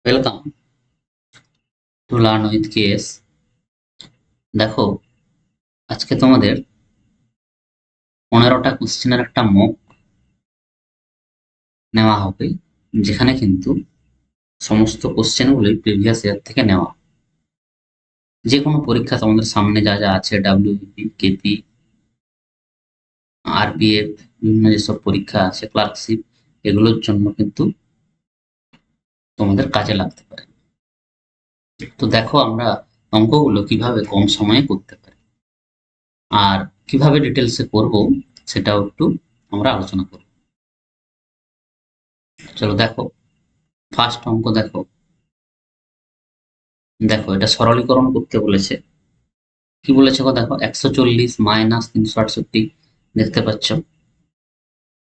Welcome to Learn with KS। দেখো, আজকে তোমাদের 15টা কোশ্চেনের একটা মক নেওয়া হবে, যেখানে কিন্তু সমস্ত কোশ্চেনগুলোই প্রিভিয়াস ইয়ার থেকে নেওয়া। যে কোনো পরীক্ষা তোমাদের সামনে যা যা আছে, ডাব্লিউবিপি, কেপি, আরপিএফ, বিভিন্ন যেসব পরীক্ষা আছে, ক্লার্কশিপ, এগুলোর জন্য কিন্তু তোমাদের কাজে লাগতে পারে। তো দেখো, আমরা অঙ্কগুলো কিভাবে কম সময়ে করতে পারি আর কিভাবে ডিটেলসে করব সেটাও একটু আমরা আলোচনা করব। চলো দেখো, ফার্স্ট অঙ্ক দেখো। দেখো, এটা সরলীকরণ করতে বলেছে। কি বলেছে গো? দেখো, 140 মাইনাস 368 দেখতে পাচ্ছ।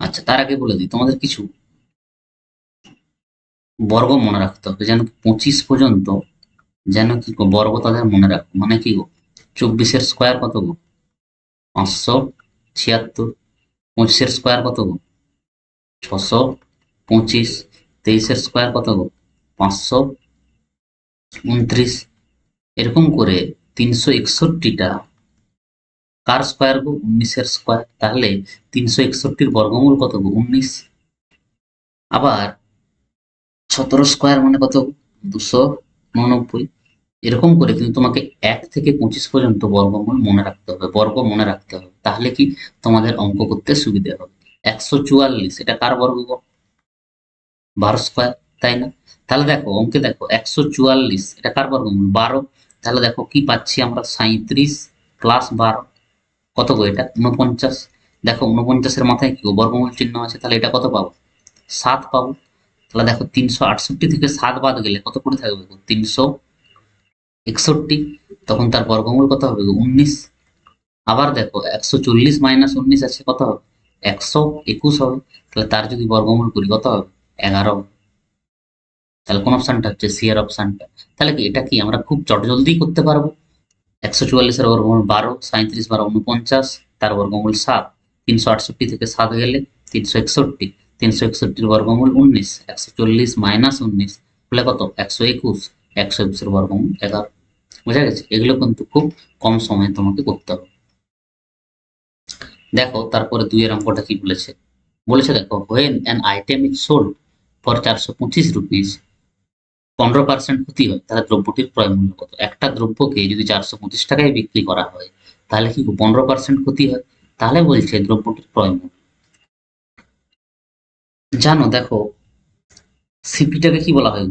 আচ্ছা, তার আগে বলে দিই, তোমাদের কিছু বর্গ মনে রাখতে হবে, যেন 25 পর্যন্ত যেন কি গো বর্গ তাদের মনে রাখো। মানে কি গো, 24-এর স্কোয়ার কত গো? 576। 25-এর স্কোয়ার কত গো? 625। 23-এর স্কোয়ার কত গো? 529। এরকম করে 361টা কার স্কোয়ার গো? 19-এর স্কোয়ার। তাহলে 361-র বর্গমূল কত গো? 19। আবার 17 স্কোয়ার মানে কত? 299। এরকম করে কিন্তু তোমাকে 1 থেকে 25 পর্যন্ত বর্গমূল মনে রাখতে হবে, বর্গ মনে রাখতে হবে। তাহলে কি তোমাদের অঙ্ক করতে সুবিধে হবে। 144 এটা কার বর্গ গো? 12 স্কোয়ার, তাই না? তাহলে দেখো অঙ্কে, দেখো 144 এটা কার বর্গমূল? 12। তাহলে দেখো কি পাচ্ছি আমরা? 37 প্লাস 12 কত গো? এটা 49। দেখো 49-এর মাথায় কি গো? বর্গমূল চিহ্ন আছে। তাহলে এটা কত পাবো? 7 পাবো। তাহলে দেখো 368 থেকে 7 বাদ গেলে কত করে থাকবে গো? 361। তখন তার বর্গমূল কত হবে গো? 19। আবার দেখো 140 মাইনাস 19 আছে, কত হবে? 121 হবে। তাহলে তার যদি বর্গমূল করি কত হবে? 11। তাহলে কোন অপশনটা হচ্ছে? সি এর অপশনটা। তাহলে কি এটা কি আমরা খুব চটজলদি করতে পারবো? 144-এর বর্গমূল 12, 37 12 49, তার বর্গমূল 7। 368 থেকে 7 গেলে 361। 361-র বর্গমূল 19। 140 মাইনাস 19 হলে কত? 121। 121-এর বর্গমূল 11। বোঝা গেছে? এগুলো কিন্তু খুব কম সময়ে তোমাকে করতে হবে। দেখো তারপরে 2 এর অঙ্কটা কি বলেছে। বলেছে দেখো, when an item is sold for 425 rupees, 15% ক্ষতি হয়, তাহলে দ্রব্যটির ক্রয় মূল্য কত? একটা দ্রব্যকে যদি 425 টাকায় বিক্রি করা হয়, তাহলে কি 15% ক্ষতি হয়। তাহলে বলছে দ্রব্যটির ক্রয় মূল্য। জানো, দেখো সিপিটাকে কি বলা হয়?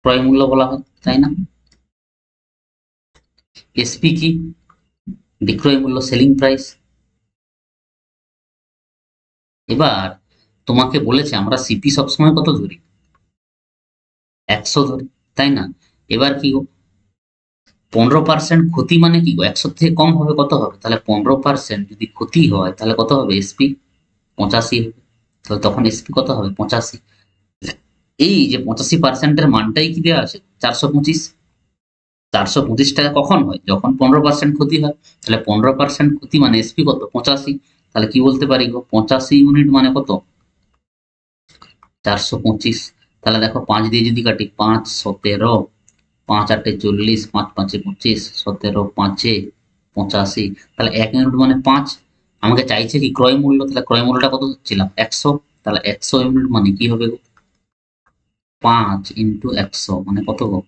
ক্রয় মূল্য বলা হয়, তাই না? এসপি কি? বিক্রয় মূল্য, সেলিং প্রাইস। এবার তোমাকে বলেছে আমরা সিপি সবসময় কত ধরি? 100 ধরি, তাই না? এবার কি গো, 15% ক্ষতি মানে কি গো? 100 থেকে কম হবে কত হবে? তাহলে 15% যদি ক্ষতি হয় তাহলে কত হবে? এসপি 85 হবে। তাহলে তখন এসপি কত হবে? 85। এই যে 85%-এর মানটাই কি দেওয়া আছে? 425। 425 টাকা কখন হয়? যখন 15% ক্ষতি হয়। তাহলে 15% ক্ষতি মানে এসপি কত? 85। তাহলে কি বলতে পারি গো? 85 ইউনিট মানে কত? 425। তাহলে দেখো 5 দিয়ে যদি কাটি, 5 17, 5 8 40, 5 5 25, 17 5 85। তাহলে 1 ইউনিট মানে 5। আমাকে চাইছে কি ক্রয় মূল্য। তাহলে ক্রয় মূল্যটা কত হচ্ছিলাম? 100। তাহলে 100 ইউনিট মানে কি হবে গো? 5 ইন্টু 100 মানে কত গো?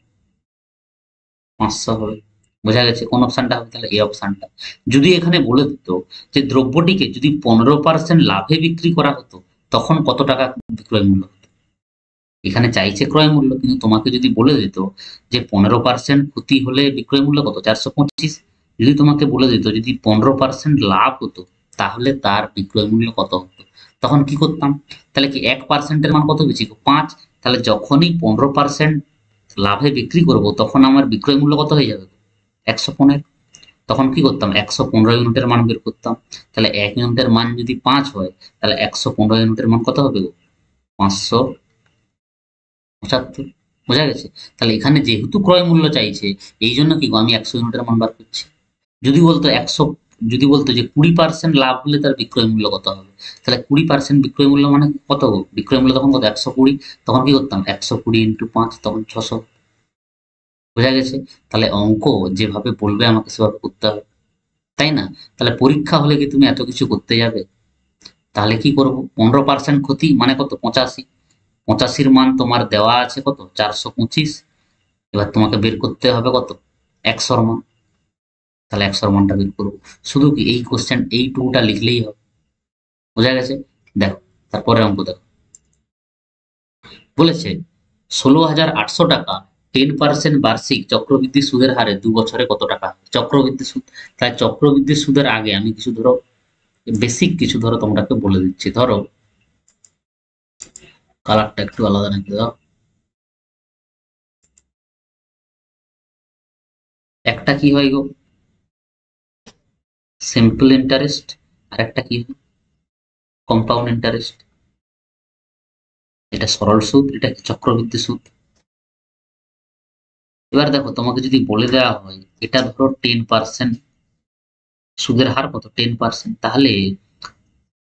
500 হবে। বোঝা গেছে কোন অপশনটা হবে? তাহলে এই অপশনটা। যদি এখানে বলে দিত যে দ্রব্যটিকে যদি 15% লাভে বিক্রি করা হতো, তখন কত টাকা বিক্রয় মূল্য হতো? এখানে চাইছে ক্রয় মূল্য, কিন্তু তোমাকে যদি বলে দিত যে 15% ক্ষতি হলে বিক্রয় মূল্য কত? 425। যদি তোমাকে বলে দিত যদি 15% লাভ হতো, তাহলে তার বিক্রয় মূল্য কত হতো? তখন কি করতাম? তাহলে কি 1%-এর মান কত বেশি? 5। তাহলে যখনই 15% লাভে বিক্রি করব, তখন আমার বিক্রয় মূল্য কত হয়ে যাবে? 115। তখন কি করতাম? 115 ইউনিটের মান বের করতাম। তাহলে 1 ইউনিটের মান যদি 5 হয়, তাহলে 115 ইউনিটের মান কত হবে? 575। বোঝা গেছে? তাহলে এখানে যেহেতু ক্রয় মূল্য চাইছে, এই জন্য কি গো আমি 100 ইউনিটের মান বার করছি। যদি বলতো যদি বলতো যে 20% লাভ হলে তার বিক্রয় মূল্য কত হবে, তাহলে 20% বিক্রয় মূল্য মানে কত? বিক্রয় মূল্য তখন কত? 120। তখন কি করতাম? 120 ইন্টু 5, তখন 600। বোঝা গেছে? তাহলে অঙ্ক যেভাবে বলবে আমাকে সেভাবে করতে হবে, তাই না? তাহলে পরীক্ষা হলে কি তুমি এত কিছু করতে যাবে? তাহলে কি করব? 15% ক্ষতি মানে কত? 85। 85-র মান তোমার দেওয়া আছে কত? 425। এবার তোমাকে বের করতে হবে কত? 100-র মান। তাহলে 100-র মানটা বের করবো। শুধু কি এই কোশ্চেন এইটুকুটা লিখলেই হবে। বোঝা গেছে? দেখো তারপরে অঙ্ক দেখো। বলেছে 16,800 টাকা 10% বার্ষিক চক্রবৃদ্ধি সুদের হারে 2 বছরে কত টাকা? চক্রবৃদ্ধি সুদ। তাই চক্রবৃদ্ধি সুদের আগে আমি কিছু ধরো বেসিক কিছু ধরো তোমাকে বলে দিচ্ছি। ধরো কালারটা একটু আলাদা নাকি দাও। একটা কি হয় গো? Simple interest. আর একটা কি হয়? Compound interest. এটা সরল সুদ, এটা কি চক্রবৃদ্ধি সুদ। এবার দেখো তোমাকে যদি বলে দেওয়া হয় এটা ধরো 10%, সুদের হার কত? 10%। তাহলে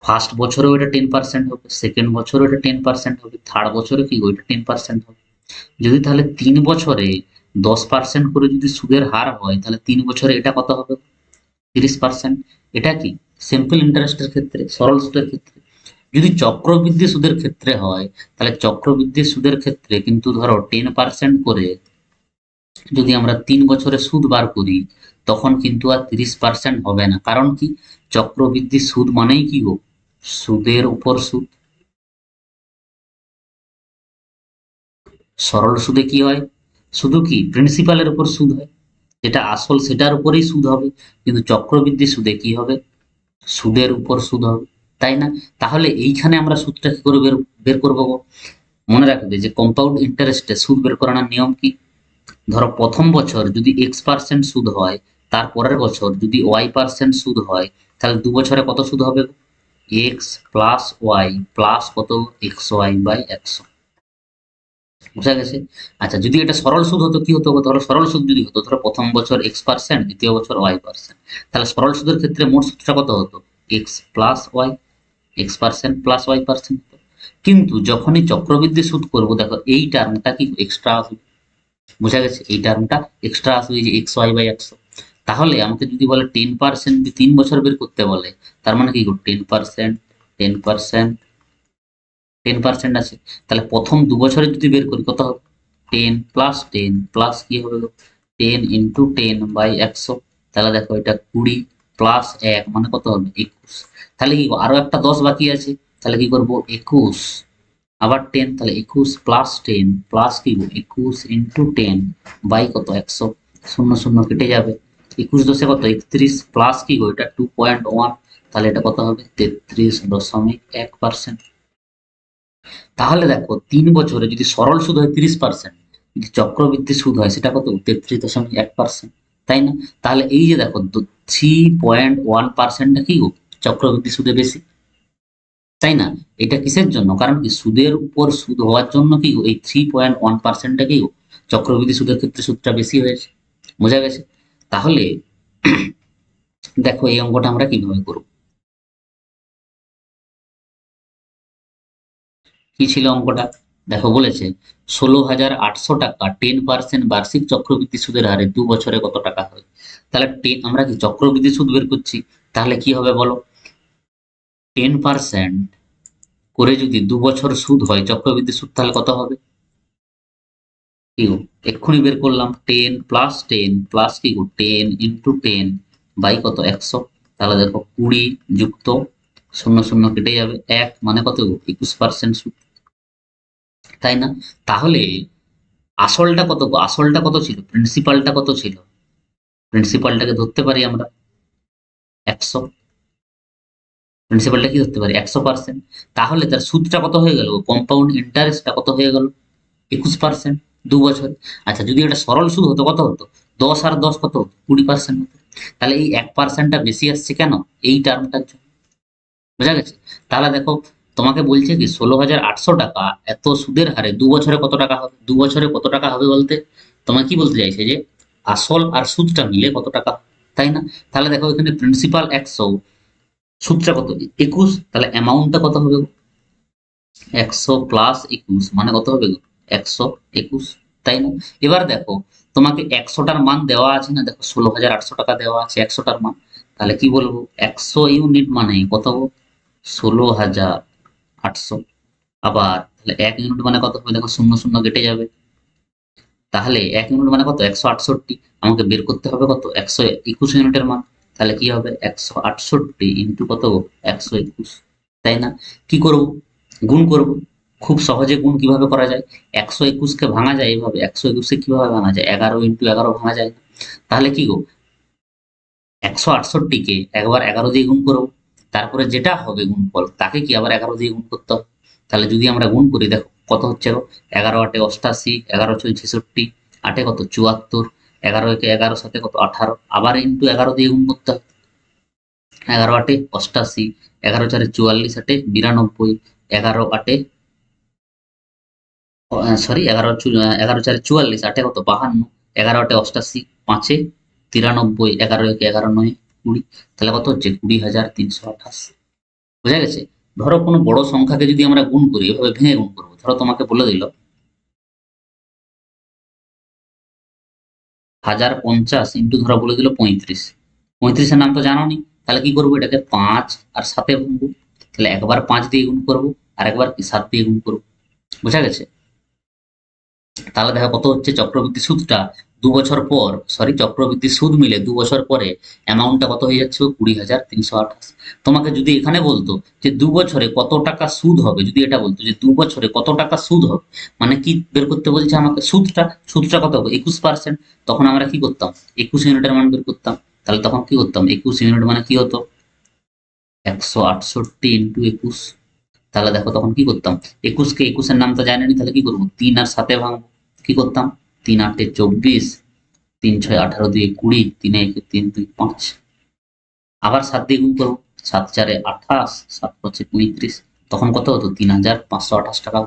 ফার্স্ট বছরেও এটা 10% হবে, সেকেন্ড বছরেও এটা 10% হবে, থার্ড বছরে কি ওইটা 10% হবে। যদি তাহলে 3 বছরে 10% করে যদি সুদের হার হয়, তাহলে 3 বছরে এটা কত হবে? 30%। এটা কি সিম্পল ইন্টারেস্টের ক্ষেত্রে, সরল সুদের ক্ষেত্রে। যদি চক্রবৃদ্ধি সুদের ক্ষেত্রে হয়, তাহলে চক্রবৃদ্ধি সুদের ক্ষেত্রে কিন্তু ধরো 10% করে যদি আমরা 3 বছরে সুদ বার করি, তখন কিন্তু আর 30% হবে না। কারণ কি? চক্রবৃদ্ধি সুদ মানেই কি গো? সুদের উপর সুদ। সরল সুদে কি হয়? শুধু কি প্রিন্সিপালের উপর সুদ হয়, যেটা আসল সেটার উপরেই সুদ হবে। কিন্তু চক্রবৃদ্ধি সুদে কি হবে? সুদের উপর সুদ হবে, তাই না? তাহলে এইখানে আমরা সুদটা কি করে বের বের করবো গো? মনে রাখবে যে কম্পাউন্ড ইন্টারেস্টে সুদ বের করানোর নিয়ম কি? ধরো প্রথম বছর যদি x% সুদ হয়, তার পরের বছর যদি y% সুদ হয়, তাহলে 2 বছরে কত সুদ হবে? x প্লাস ওয়াই প্লাস কত? xy/100। বুঝা গেছে? আচ্ছা যদি এটা সরল সুদ হতো কি হতো? ধরো সরল সুদ যদি হতো, ধরো প্রথম বছর x%, দ্বিতীয় বছর y%, তাহলে সরল সুদের ক্ষেত্রে মোট সুদটা কত হতো? x plus Y, x% plus y%। কিন্তু যখনই চক্রবৃদ্ধি সুদ করবো, দেখো এই টার্মটা কি এক্সট্রা আসবে। বোঝা গেছে? এই টার্মটা এক্সট্রা আসবে, এই যে xy/100। তাহলে আমাকে যদি বলে 10% যদি 3 বছর বের করতে বলে, তার মানে কি 10%, 10%, 10% আছে। তাহলে প্রথম 2 বছরে যদি বের করি কত হবে? 10 + 10 প্লাস কি হবে? 10 × 10/100। তাহলে দেখো এটা 20 প্লাস 1 মানে কত হবে? 21। তাহলে কি আরো একটা 10 বাকি আছে, তাহলে কি করব? 21 আবার 10, তাহলে 21 প্লাস 10 প্লাস কি 21 ইন্টু 10 বাই কত? 100। শূন্য শূন্য কেটে যাবে। 21 × 10 কত? 31 প্লাস কি এটা 2.1, তাহলে এটা কত হবে? 33.1%। তাহলে দেখো 3 বছরে যদি সরল সুদ হয় 30%, যদি চক্রবৃদ্ধি সুদ হয় সেটা কত? 33.1%, তাই না? তাহলে এই যে দেখো 3.1%টা কি চক্রবৃদ্ধি সুদে বেশি, তাই না? এটা কিসের জন্য? কারণ কি সুদের উপর সুদ হওয়ার জন্য কি এই 3.1%টা কি চক্রবৃদ্ধি সুদের ক্ষেত্রে সুদটা বেশি হয়েছে। বোঝা গেছে? তাহলে দেখো এই অঙ্কটা আমরা কিভাবে করব। কি ছিল অঙ্কটা? দেখো বলেছে 16,800 টাকা 10% বার্ষিক চক্রবৃদ্ধি সুদের হারে 2 বছরে কত টাকা হয়। তাহলে আমরা কি চক্রবৃদ্ধি সুদ বের করছি, তাহলে কি হবে বলো? 10% করে যদি 2 বছর সুদ হয় চক্রবৃদ্ধি সুদ, তাহলে কত হবে? কি গো এক্ষুনি বের করলাম, 10 + 10 প্লাস কি 10 × 10 বাই কত? 100। তাহলে দেখো 20 যুক্ত শূন্য শূন্য কেটে যাবে, 1 মানে কত? 21% সুদ, তাই না? তাহলে আসলটা কত গো? আসলটা কত ছিল? প্রিন্সিপালটা কত ছিল? প্রিন্সিপালটাকে ধরতে পারি আমরা 100। প্রিন্সিপালটা কি ধরতে পারি? 100%। তাহলে তার সুদটা কত হয়ে গেল? কম্পাউন্ড ইন্টারেস্টটা কত হয়ে গেল? 21%, 2 বছর। আচ্ছা যদি এটা সরল সুদ হতো কত হতো? 10 আর 10 কত? 20% হতো। তাহলে এই 1%টা বেশি আসছে কেন? এই টার্মটার জন্য। বোঝা গেছে? তাহলে দেখো তোমাকে বলছে কি 16,800 টাকা এত সুদের হারে 2 বছরে কত টাকা হবে। 2 বছরে কত টাকা হবে বলতে তোমাকে কি বলতে চাইছে যে আসল আর সুদটা মিলে কত টাকা। তাই না? তাহলে দেখো এখানে প্রিন্সিপাল 100, সুদটা কত 21, তাহলে অ্যামাউন্টটা কত হবে? 100 প্লাস 21 মানে কত হবে? 121, তাই না? এবার দেখো তোমাকে 100টার মান দেওয়া আছে না, দেখো 16,800 টাকা দেওয়া আছে 100টার মান। তাহলে কি বলবো? 100 ইউনিট মানে কত? 16,800। আবার তাহলে 1 ইউনিট মানে কত হবে? দেখো শূন্য শূন্য কেটে যাবে। তাহলে 1 ইউনিট মানে কত? 168। আমাকে বের করতে হবে কত? 121 ইউনিটের মান। তাহলে কি হবে? 168 ইন্টু কত? 121, তাই না? কি করব? গুণ করব। খুব সহজে গুণ কিভাবে করা যায়? 121 কে ভাঙা যায় এইভাবে। 121 কে কিভাবে ভাঙা যায়? 11 ইন্টু 11 ভাঙা যায় না? তাহলে কি গো, 168 কে একবার 11 দিয়ে গুণ করব, তারপরে যেটা হবে গুণফল তাকে কি আবার 11 দিয়ে গুণ করতে হবে। তাহলে যদি আমরা গুণ করি, দেখো কত হচ্ছে গো? 11 আটে 88, 11 ছয় 66, আটে কত 74, 11 একে 11 সাথে কত 18, আবার ইন্টু 11 দিয়ে গুণ করতে হবে। 11 আটে 88, 11 চারে 44, আটে 92, 11 আটে সরি 11 চারে 44, আটে কত 52, 11 আটে 88, 5-এ 93, 11 একে 11 9 20, তাহলে কত হচ্ছে? 20,328। বোঝা গেছে? ধরো কোনো বড় সংখ্যাকে যদি আমরা গুণ করি, এভাবে ভেঙে গুণ করবো। ধরো তোমাকে বলে দিল 1050 ইন্টু ধরো বলে দিল 35। 35-এর নাম তো জানো নি, তাহলে কি করবো? এটাকে 5 আর 7-এ ভাঙবো। তাহলে একবার 5 দিয়ে গুণ করবো, আর একবার কি 7 দিয়ে গুণ করবো। বোঝা গেছে? তাহলে দেখো কত হচ্ছে চক্রবৃদ্ধি সুদটা 2 বছর পর, সরি চক্রবৃদ্ধি সুদ মিলে 2 বছর পরে অ্যামাউন্টটা কত হয়ে যাচ্ছে? 20,328। তোমাকে যদি এখানে বলতো যে 2 বছরে কত টাকা সুদ হবে, যদি এটা বলতো যে 2 বছরে কত টাকা সুদ হবে, মানে কি বের করতে বলছে আমাকে? সুদটা। সুদটা কত হবে? 21%। তখন আমরা কি করতাম? 21 ইউনিটের মান বের করতাম। তাহলে তখন কি করতাম? 21 ইউনিট মানে কি হতো? 168 ইন্টু 21। তাহলে দেখো তখন কি করতাম? 21-কে 21-এর নাম তো জানেনি, তাহলে কি করবো? 3 আর 7-এ ভাঙবো। কি করতাম? 3 8-এ 24, 3 6 18, 2 20, 3 1 3 2 5, আবার 7 দিয়ে গুণ করবো। 7 4-এ 28, 7 5-এ 35, তখন কত হতো? 3,528 টাকা।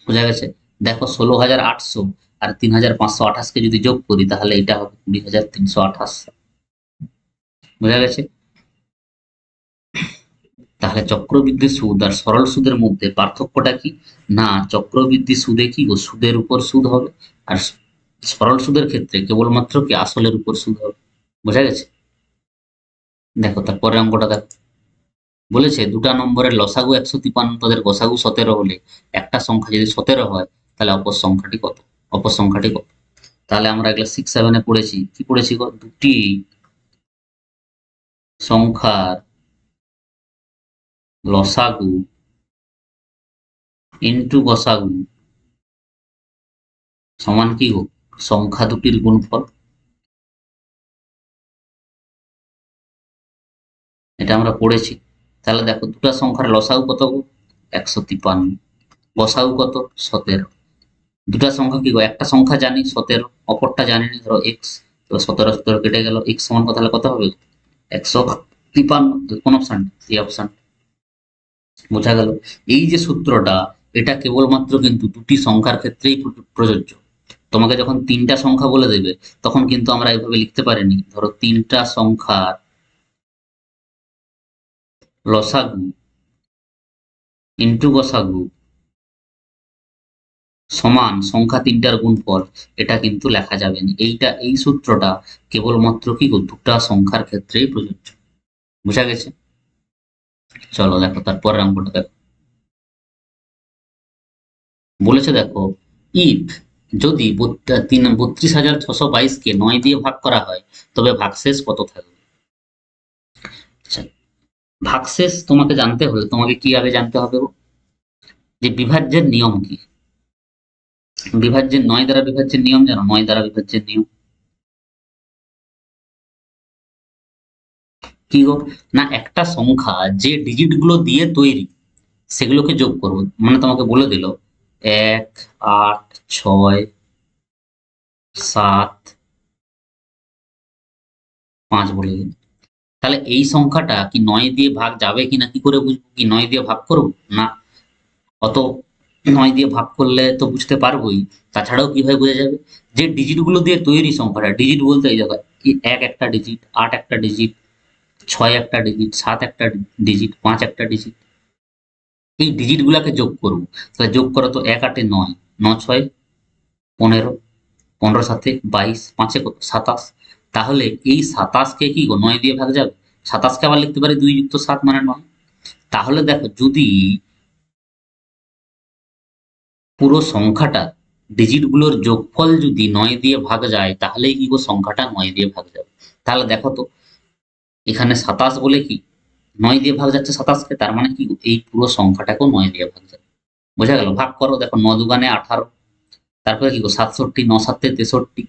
বোঝা গেছে? দেখো 16,800 আর 3,528 কে যদি যোগ করি তাহলে এটা হবে 20,328। বোঝা গেছে? তাহলে চক্রবৃদ্ধি সুদ আর সরল সুদের মধ্যে পার্থক্যটা কি? না, চক্রবৃদ্ধি সুদে কি গো, সুদের উপর সুদ হবে, আর সরল সুদের ক্ষেত্রে কেবলমাত্র কি আসলের উপর সুদ হবে। বোঝা গেছে? দেখো তারপরে অঙ্কটা দেখো, বলেছে 2টা নম্বরের লসাগু 153, তাদের গসাগু 17 হলে একটা সংখ্যা যদি 17 হয় তাহলে অপর সংখ্যাটি কত? অপর সংখ্যাটি কত? তাহলে আমরা এগুলো 6-7-এ পড়েছি। কি পড়েছি গো? দুটি সংখ্যার লসাগু ইন্টু গসাগু সমান কি গো? সংখ্যা দুটির গুণফল। এটা আমরা পড়েছি। তাহলে দেখো 2টা সংখ্যার লসাগু কত গো? 153। গসাগু কত? 17। 2টা সংখ্যা কি গো? একটা সংখ্যা জানি 17, অপরটা জানি না, ধরো x। তো 17 17 কেটে গেল, x সমান কত? তাহলে কত হবে? 153। কোন অপশন? এই অপশন। বোঝা গেল? এই যে সূত্রটা, এটা কেবলমাত্র কিন্তু দুটি সংখ্যার ক্ষেত্রেই প্রযোজ্য। তোমাকে যখন 3টা সংখ্যা বলে দেবে তখন কিন্তু আমরা এভাবে লিখতে পারিনি। ধরো 3টা সংখ্যার লসাগু ইন্টু গসাগু সমান সংখ্যা 3টার গুণফল, এটা কিন্তু লেখা যাবে না। এই সূত্রটা কেবলমাত্র কি গো? 2টা সংখ্যার ক্ষেত্রেই প্রযোজ্য। বুঝা গেছে? চলো দেখো তারপরের অঙ্কটা দেখো। বলেছে দেখো, ইফ যদি 32,622 কে 9 দিয়ে ভাগ করা হয় তবে ভাগশেষ কত থাকবে? আচ্ছা, ভাগশেষ তোমাকে জানতে হলে তোমাকে কি আগে জানতে হবে গো? যে বিভাজ্যের নিয়ম কি? বিভাজ্যের 9 দ্বারা বিভাজ্যের নিয়ম জানো? 9 দ্বারা বিভাজ্যের নিয়ম কি গো? না, একটা সংখ্যা যে ডিজিট গুলো দিয়ে তৈরি সেগুলোকে যোগ করবো। মানে তোমাকে বলে দিল 1 8 6 7 5 বলে দিল। তাহলে এই সংখ্যাটা কি 9 দিয়ে ভাগ যাবে কিনা কি করে বুঝবো? কি 9 দিয়ে ভাগ করবো না? অত 9 দিয়ে ভাগ করলে তো বুঝতে পারবোই। তাছাড়াও কিভাবে বোঝা যাবে? যে ডিজিট গুলো দিয়ে তৈরি সংখ্যাটা, ডিজিট বলতে এই দেখো এক একটা ডিজিট, 8 একটা ডিজিট, 6 একটা ডিজিট, 7 একটা ডিজিট, 5 একটা ডিজিট। এই ডিজিট গুলাকে যোগ করবো। তাহলে যোগ করো তো, 1 8 9, 9 6 15, 15 7 22, 5 কত 27। তাহলে এই 27 কে কি 9 দিয়ে ভাগ যাবে? 27 কে আবার লিখতে পারি 2 যুক্ত 7 মানে 9। তাহলে দেখো, যদি পুরো সংখ্যাটা ডিজিট গুলোর যোগফল যদি 9 দিয়ে ভাগ যায়, তাহলেই কি সংখ্যাটা 9 দিয়ে ভাগ যাবে। তাহলে দেখো তো, এখানে 27 বলে কি 9 দিয়ে ভাগ যাচ্ছে 27 কে, তার মানে কি এই পুরো সংখ্যাটাকেও 9 দিয়ে ভাগ যাবে। বোঝা গেল? ভাগ করো, দেখো 9 দুগুণে 18, তারপরে কি 67, 9 7 63,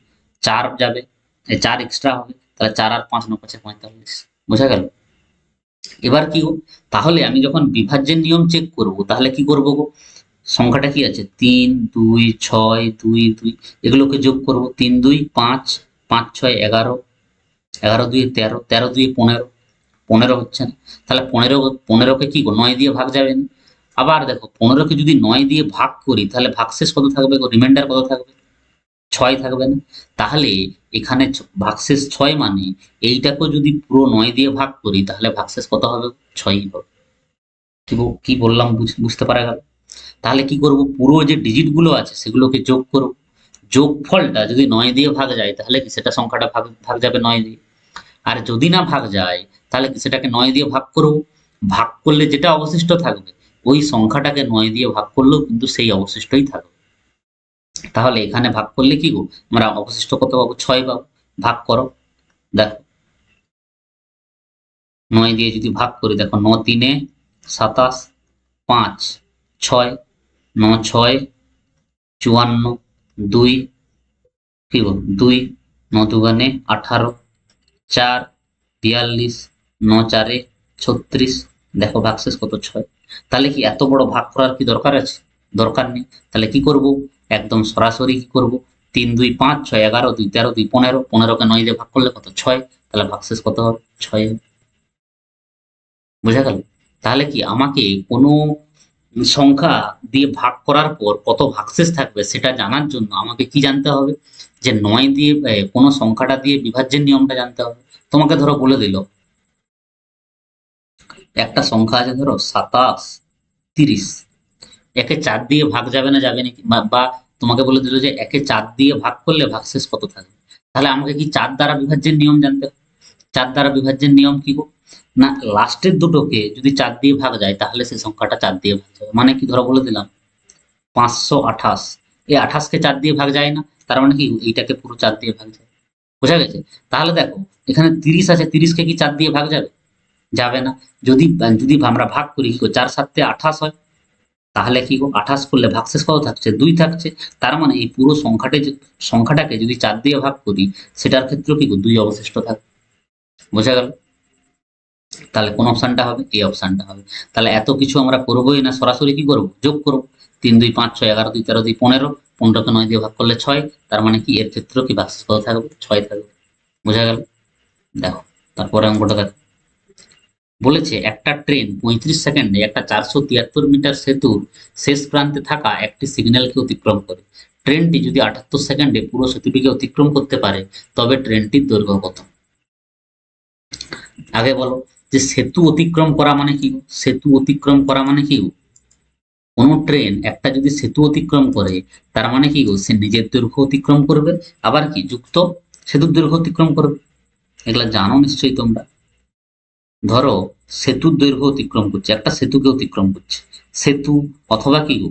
4 যাবে, 4 এক্সট্রা হবে, তাহলে 4 আর 5 9 5 45। বোঝা গেল? এবার কি গো, তাহলে আমি যখন বিভাজ্যের নিয়ম চেক করব, তাহলে কি করব গো, সংখ্যাটা কি আছে 3 2 6 2 2, এগুলোকে যোগ করব। 3 2 5, 5 6 11, 11 2 13, 13 2 15, 15 হচ্ছে না। তাহলে 15 কে কি 9 দিয়ে ভাগ যাবে না। আবার দেখো, 15 কে যদি 9 দিয়ে ভাগ করি, তাহলে ভাগশেষ কত থাকবে গো, রিমাইন্ডার কত থাকবে? 6 থাকবে না। তাহলে এখানে ভাগশেষ 6, মানে এইটাকেও যদি পুরো 9 দিয়ে ভাগ করি, তাহলে ভাগশেষ কত হবে? 6 হবে। কি বললাম বুঝতে পারা গেল? তাহলে কি করব, পুরো যে ডিজিট গুলো আছে সেগুলোকে যোগ করব। যোগফলটা যদি 9 দিয়ে ভাগ যায়, তাহলে কি সেটা সংখ্যাটা ভাগ ভাগ যাবে 9 দিয়ে। আর যদি না ভাগ যায়, তাহলে কি সেটাকে 9 দিয়ে ভাগ করব। ভাগ করলে যেটা অবশিষ্ট থাকবে, ওই সংখ্যাটাকে 9 দিয়ে ভাগ করলেও কিন্তু সেই অবশিষ্টই থাকবে। তাহলে এখানে ভাগ করলে কি গো, আমরা অবশিষ্ট কত পাবো? 6 পাবো। ভাগ করো, দেখো 9 দিয়ে যদি ভাগ করি, দেখো 9 3 27, 5 6, 9 6 54, 2 কি গো 2, 9 দুগুণে 18, 4 42, 9 4 36। দেখো ভাগশেষ কত? 6। তাহলে কি এত বড় ভাগ করার কি দরকার আছে? দরকার নেই। তাহলে কি করব, একদম সরাসরি কি করব, 3 2 5 6 11 2 13 2 15, 15 কে 9 দিয়ে ভাগ করলে কত? 6। তাহলে ভাগশেষ কত হবে? 6। বোঝা গেল? তাহলে কি আমাকে কোনো সংখ্যা দিয়ে ভাগ করার পর কত ভাগশেষ থাকবে সেটা জানার জন্য আমাকে কি জানতে হবে, যে 9 দিয়ে কোনো সংখ্যাটা দিয়ে বিভাজ্যের নিয়মটা জানতে হবে। তোমাকে ধরো বলে দিল, একটা সংখ্যা আছে ধরো 27 30, একে 4 দিয়ে ভাগ যাবে না, যাবে নাকি? বা তোমাকে বলে দিল যে একে 4 দিয়ে ভাগ করলে ভাগশেষ কত থাকবে। তাহলে আমাকে কি 4 দ্বারা বিভাজ্যের নিয়ম জানতে হবে। 4 দ্বারা বিভাজ্যের নিয়ম কি গো, না লাস্টের দুটোকে যদি 4 দিয়ে ভাগ যায়, তাহলে সেই সংখ্যাটা 4 দিয়ে ভাগ যাবে। মানে কি, ধরো বলে দিলাম 528, এই 28 কে 4 দিয়ে ভাগ যায় না, তার মানে কি এইটাকে পুরো 4 দিয়ে ভাগ যায়। বোঝা গেছে? তাহলে দেখো, এখানে 30 আছে, 30 কে কি 4 দিয়ে ভাগ যাবে? যাবে না। যদি যদি আমরা ভাগ করি, কি 4 7 28 হয়, তাহলে কি গো 28 করলে ভাগশেষ কত থাকছে? 2 থাকছে। তার মানে এই পুরো সংখ্যাটাকে যদি 4 দিয়ে ভাগ করি, সেটার ক্ষেত্রে কি গো 2 অবশিষ্ট থাকবে। বোঝা গেল? তাহলে কোন অপশনটা হবে? এই অপশনটা হবে। তাহলে এত কিছু আমরা করবোই না, সরাসরি কি করব, যোগ করব। 3 2 5 6 11 2 13 2 15, 15 কে 9 দিয়ে ভাগ করলে 6। তার মানে কি এর ক্ষেত্রে কি ভাগশেষ কত থাকবে? 6 থাকবে। বোঝা গেল? দেখো, তারপরে অঙ্কটা দেখো। বলেছে একটা ট্রেন 35 সেকেন্ডে একটা 473 মিটার সেতুর শেষ প্রান্তে থাকা একটি সিগন্যালকে অতিক্রম করে। ট্রেনটি যদি 78 সেকেন্ডে পুরো সেতুটিকে অতিক্রম করতে পারে, তবে ট্রেনটির দৈর্ঘ্য কত? আগে বলো, যে সেতু অতিক্রম করা মানে কি? সেতু অতিক্রম করা মানে কি? কোন ট্রেন একটা যদি সেতু অতিক্রম করে, তার মানে কি গো, সে নিজের দৈর্ঘ্য অতিক্রম করবে, আবার কি যুক্ত সেতুর দৈর্ঘ্য অতিক্রম করবে। এগুলা জানো নিশ্চয়ই তোমরা। ধরো সেতুর দৈর্ঘ্য অতিক্রম করছে, একটা সেতুকে অতিক্রম করছে, সেতু অথবা কি গো,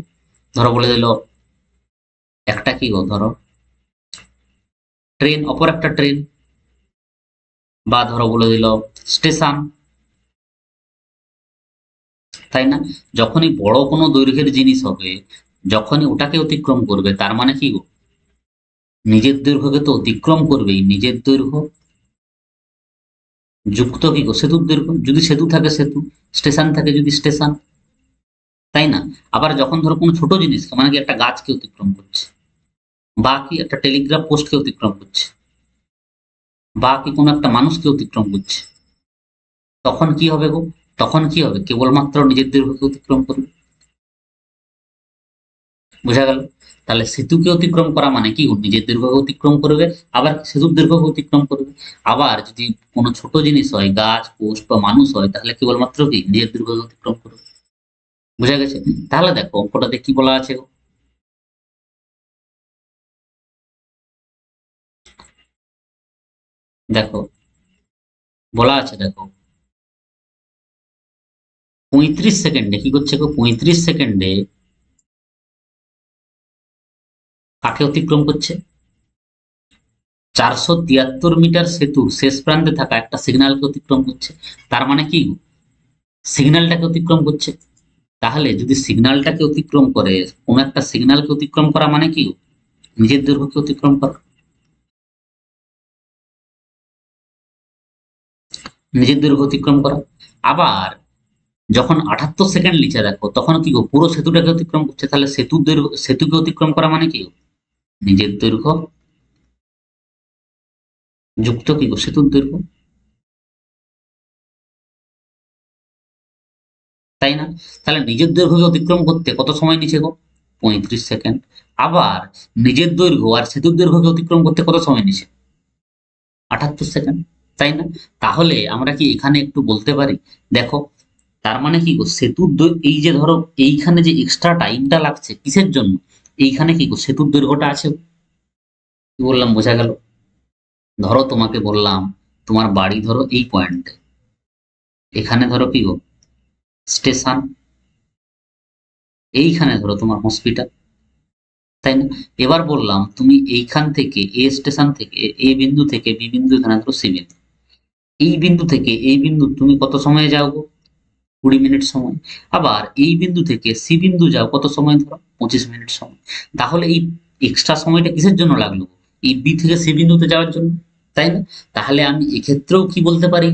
ধরো বলে দিল একটা কি গো, ধরো ট্রেন, অপর একটা ট্রেন, বা ধরো বলে দিল স্টেশন, তাই না? যখনই বড় কোনো দৈর্ঘ্যের জিনিস হবে, যখনই ওটাকে অতিক্রম করবে, তার মানে কি গো, নিজের দৈর্ঘ্যকে তো অতিক্রম করবেই। নিজের দৈর্ঘ্য যুক্ত কি গো, সেতুর দৈর্ঘ্য। যদি সেতু থাকে সেতু, স্টেশন থাকে যদি স্টেশন, তাই না? আবার যখন ধরো কোনো ছোট জিনিস, মানে কি একটা গাছকে অতিক্রম করছে, বা কি একটা টেলিগ্রাফ পোস্টকে অতিক্রম করছে, বা কি কোনো একটা মানুষকে অতিক্রম করছে, তখন কি হবে গো, তখন কি হবে, কেবলমাত্র নিজের দৈর্ঘ্যকে অতিক্রম করবে। বোঝা গেল? তাহলে সেতুকে অতিক্রম করা মানে কি, ও নিজের দৈর্ঘ্যকে অতিক্রম করবে, আবার সেতুর দৈর্ঘ্যকে অতিক্রম করবে। আবার যদি কোনো ছোট জিনিস হয়, গাছ, পোস্ট বা মানুষ হয়, তাহলে কেবলমাত্র কি নিজের দৈর্ঘ্যকে অতিক্রম করবে। বুঝা গেছে? তাহলে দেখো অঙ্কটাতে কি বলা আছে গো? দেখো বলা আছে, দেখো 35 সেকেন্ডে কি করছে গো, 35 সেকেন্ডে কাকে অতিক্রম করছে? 473 মিটার সেতুর শেষ প্রান্তে থাকা একটা সিগন্যালকে অতিক্রম করছে। তার মানে কি, সিগন্যালটাকে অতিক্রম করছে। তাহলে যদি সিগন্যালটাকে অতিক্রম করে, কোন একটা সিগন্যালকে অতিক্রম করা মানে কি, নিজের দৈর্ঘ্যকে অতিক্রম করা, নিজের দৈর্ঘ্য অতিক্রম করা। আবার যখন 78 সেকেন্ড লিখে দেখো, তখন কি গো, পুরো সেতুটাকে অতিক্রম করছে। তাহলে সেতুর দৈর্ঘ্য, সেতুকে অতিক্রম করা মানে কি, নিজের দৈর্ঘ্য যুক্ত কি গো সেতুর দৈর্ঘ্য, তাই না? তাহলে নিজের দৈর্ঘ্যকে অতিক্রম করতে কত সময় নিচ্ছে গো, 35 সেকেন্ড। আবার নিজের দৈর্ঘ্য আর সেতুর দৈর্ঘ্যকে অতিক্রম করতে কত সময় নিচ্ছে, 78 সেকেন্ড, তাই না? তাহলে আমরা কি এখানে একটু বলতে পারি, দেখো তার মানে কি গো, সেতুর এই যে ধরো এইখানে যে এক্সট্রা টাইমটা লাগছে কিসের জন্য, এইখানে কি গো সেতুর দৈর্ঘ্যটা আছে। কি বললাম, বোঝা গেল? ধরো তোমাকে বললাম, তোমার বাড়ি ধরো এই পয়েন্টে, এখানে ধরো কি গো স্টেশন, এইখানে ধরো তোমার হসপিটাল, তাই না? এবার বললাম তুমি এইখান থেকে এ স্টেশন থেকে এ বিন্দু থেকে বি বিন্দু, এখানে ধরো সি বিন্দু, এই বিন্দু থেকে এই বিন্দু তুমি কত সময়ে যাও গো, 20 মিনিট সময়। আবার এই বিন্দু থেকে সি বিন্দু যাও কত সময়, ধরো 25 মিনিট সময়। তাহলে এই এক্সট্রা সময়টা কিসের জন্য লাগলো, এই বি থেকে সি বিন্দুতে যাওয়ার জন্য, তাই না? তাহলে আমি এক্ষেত্রেও কি বলতে পারি,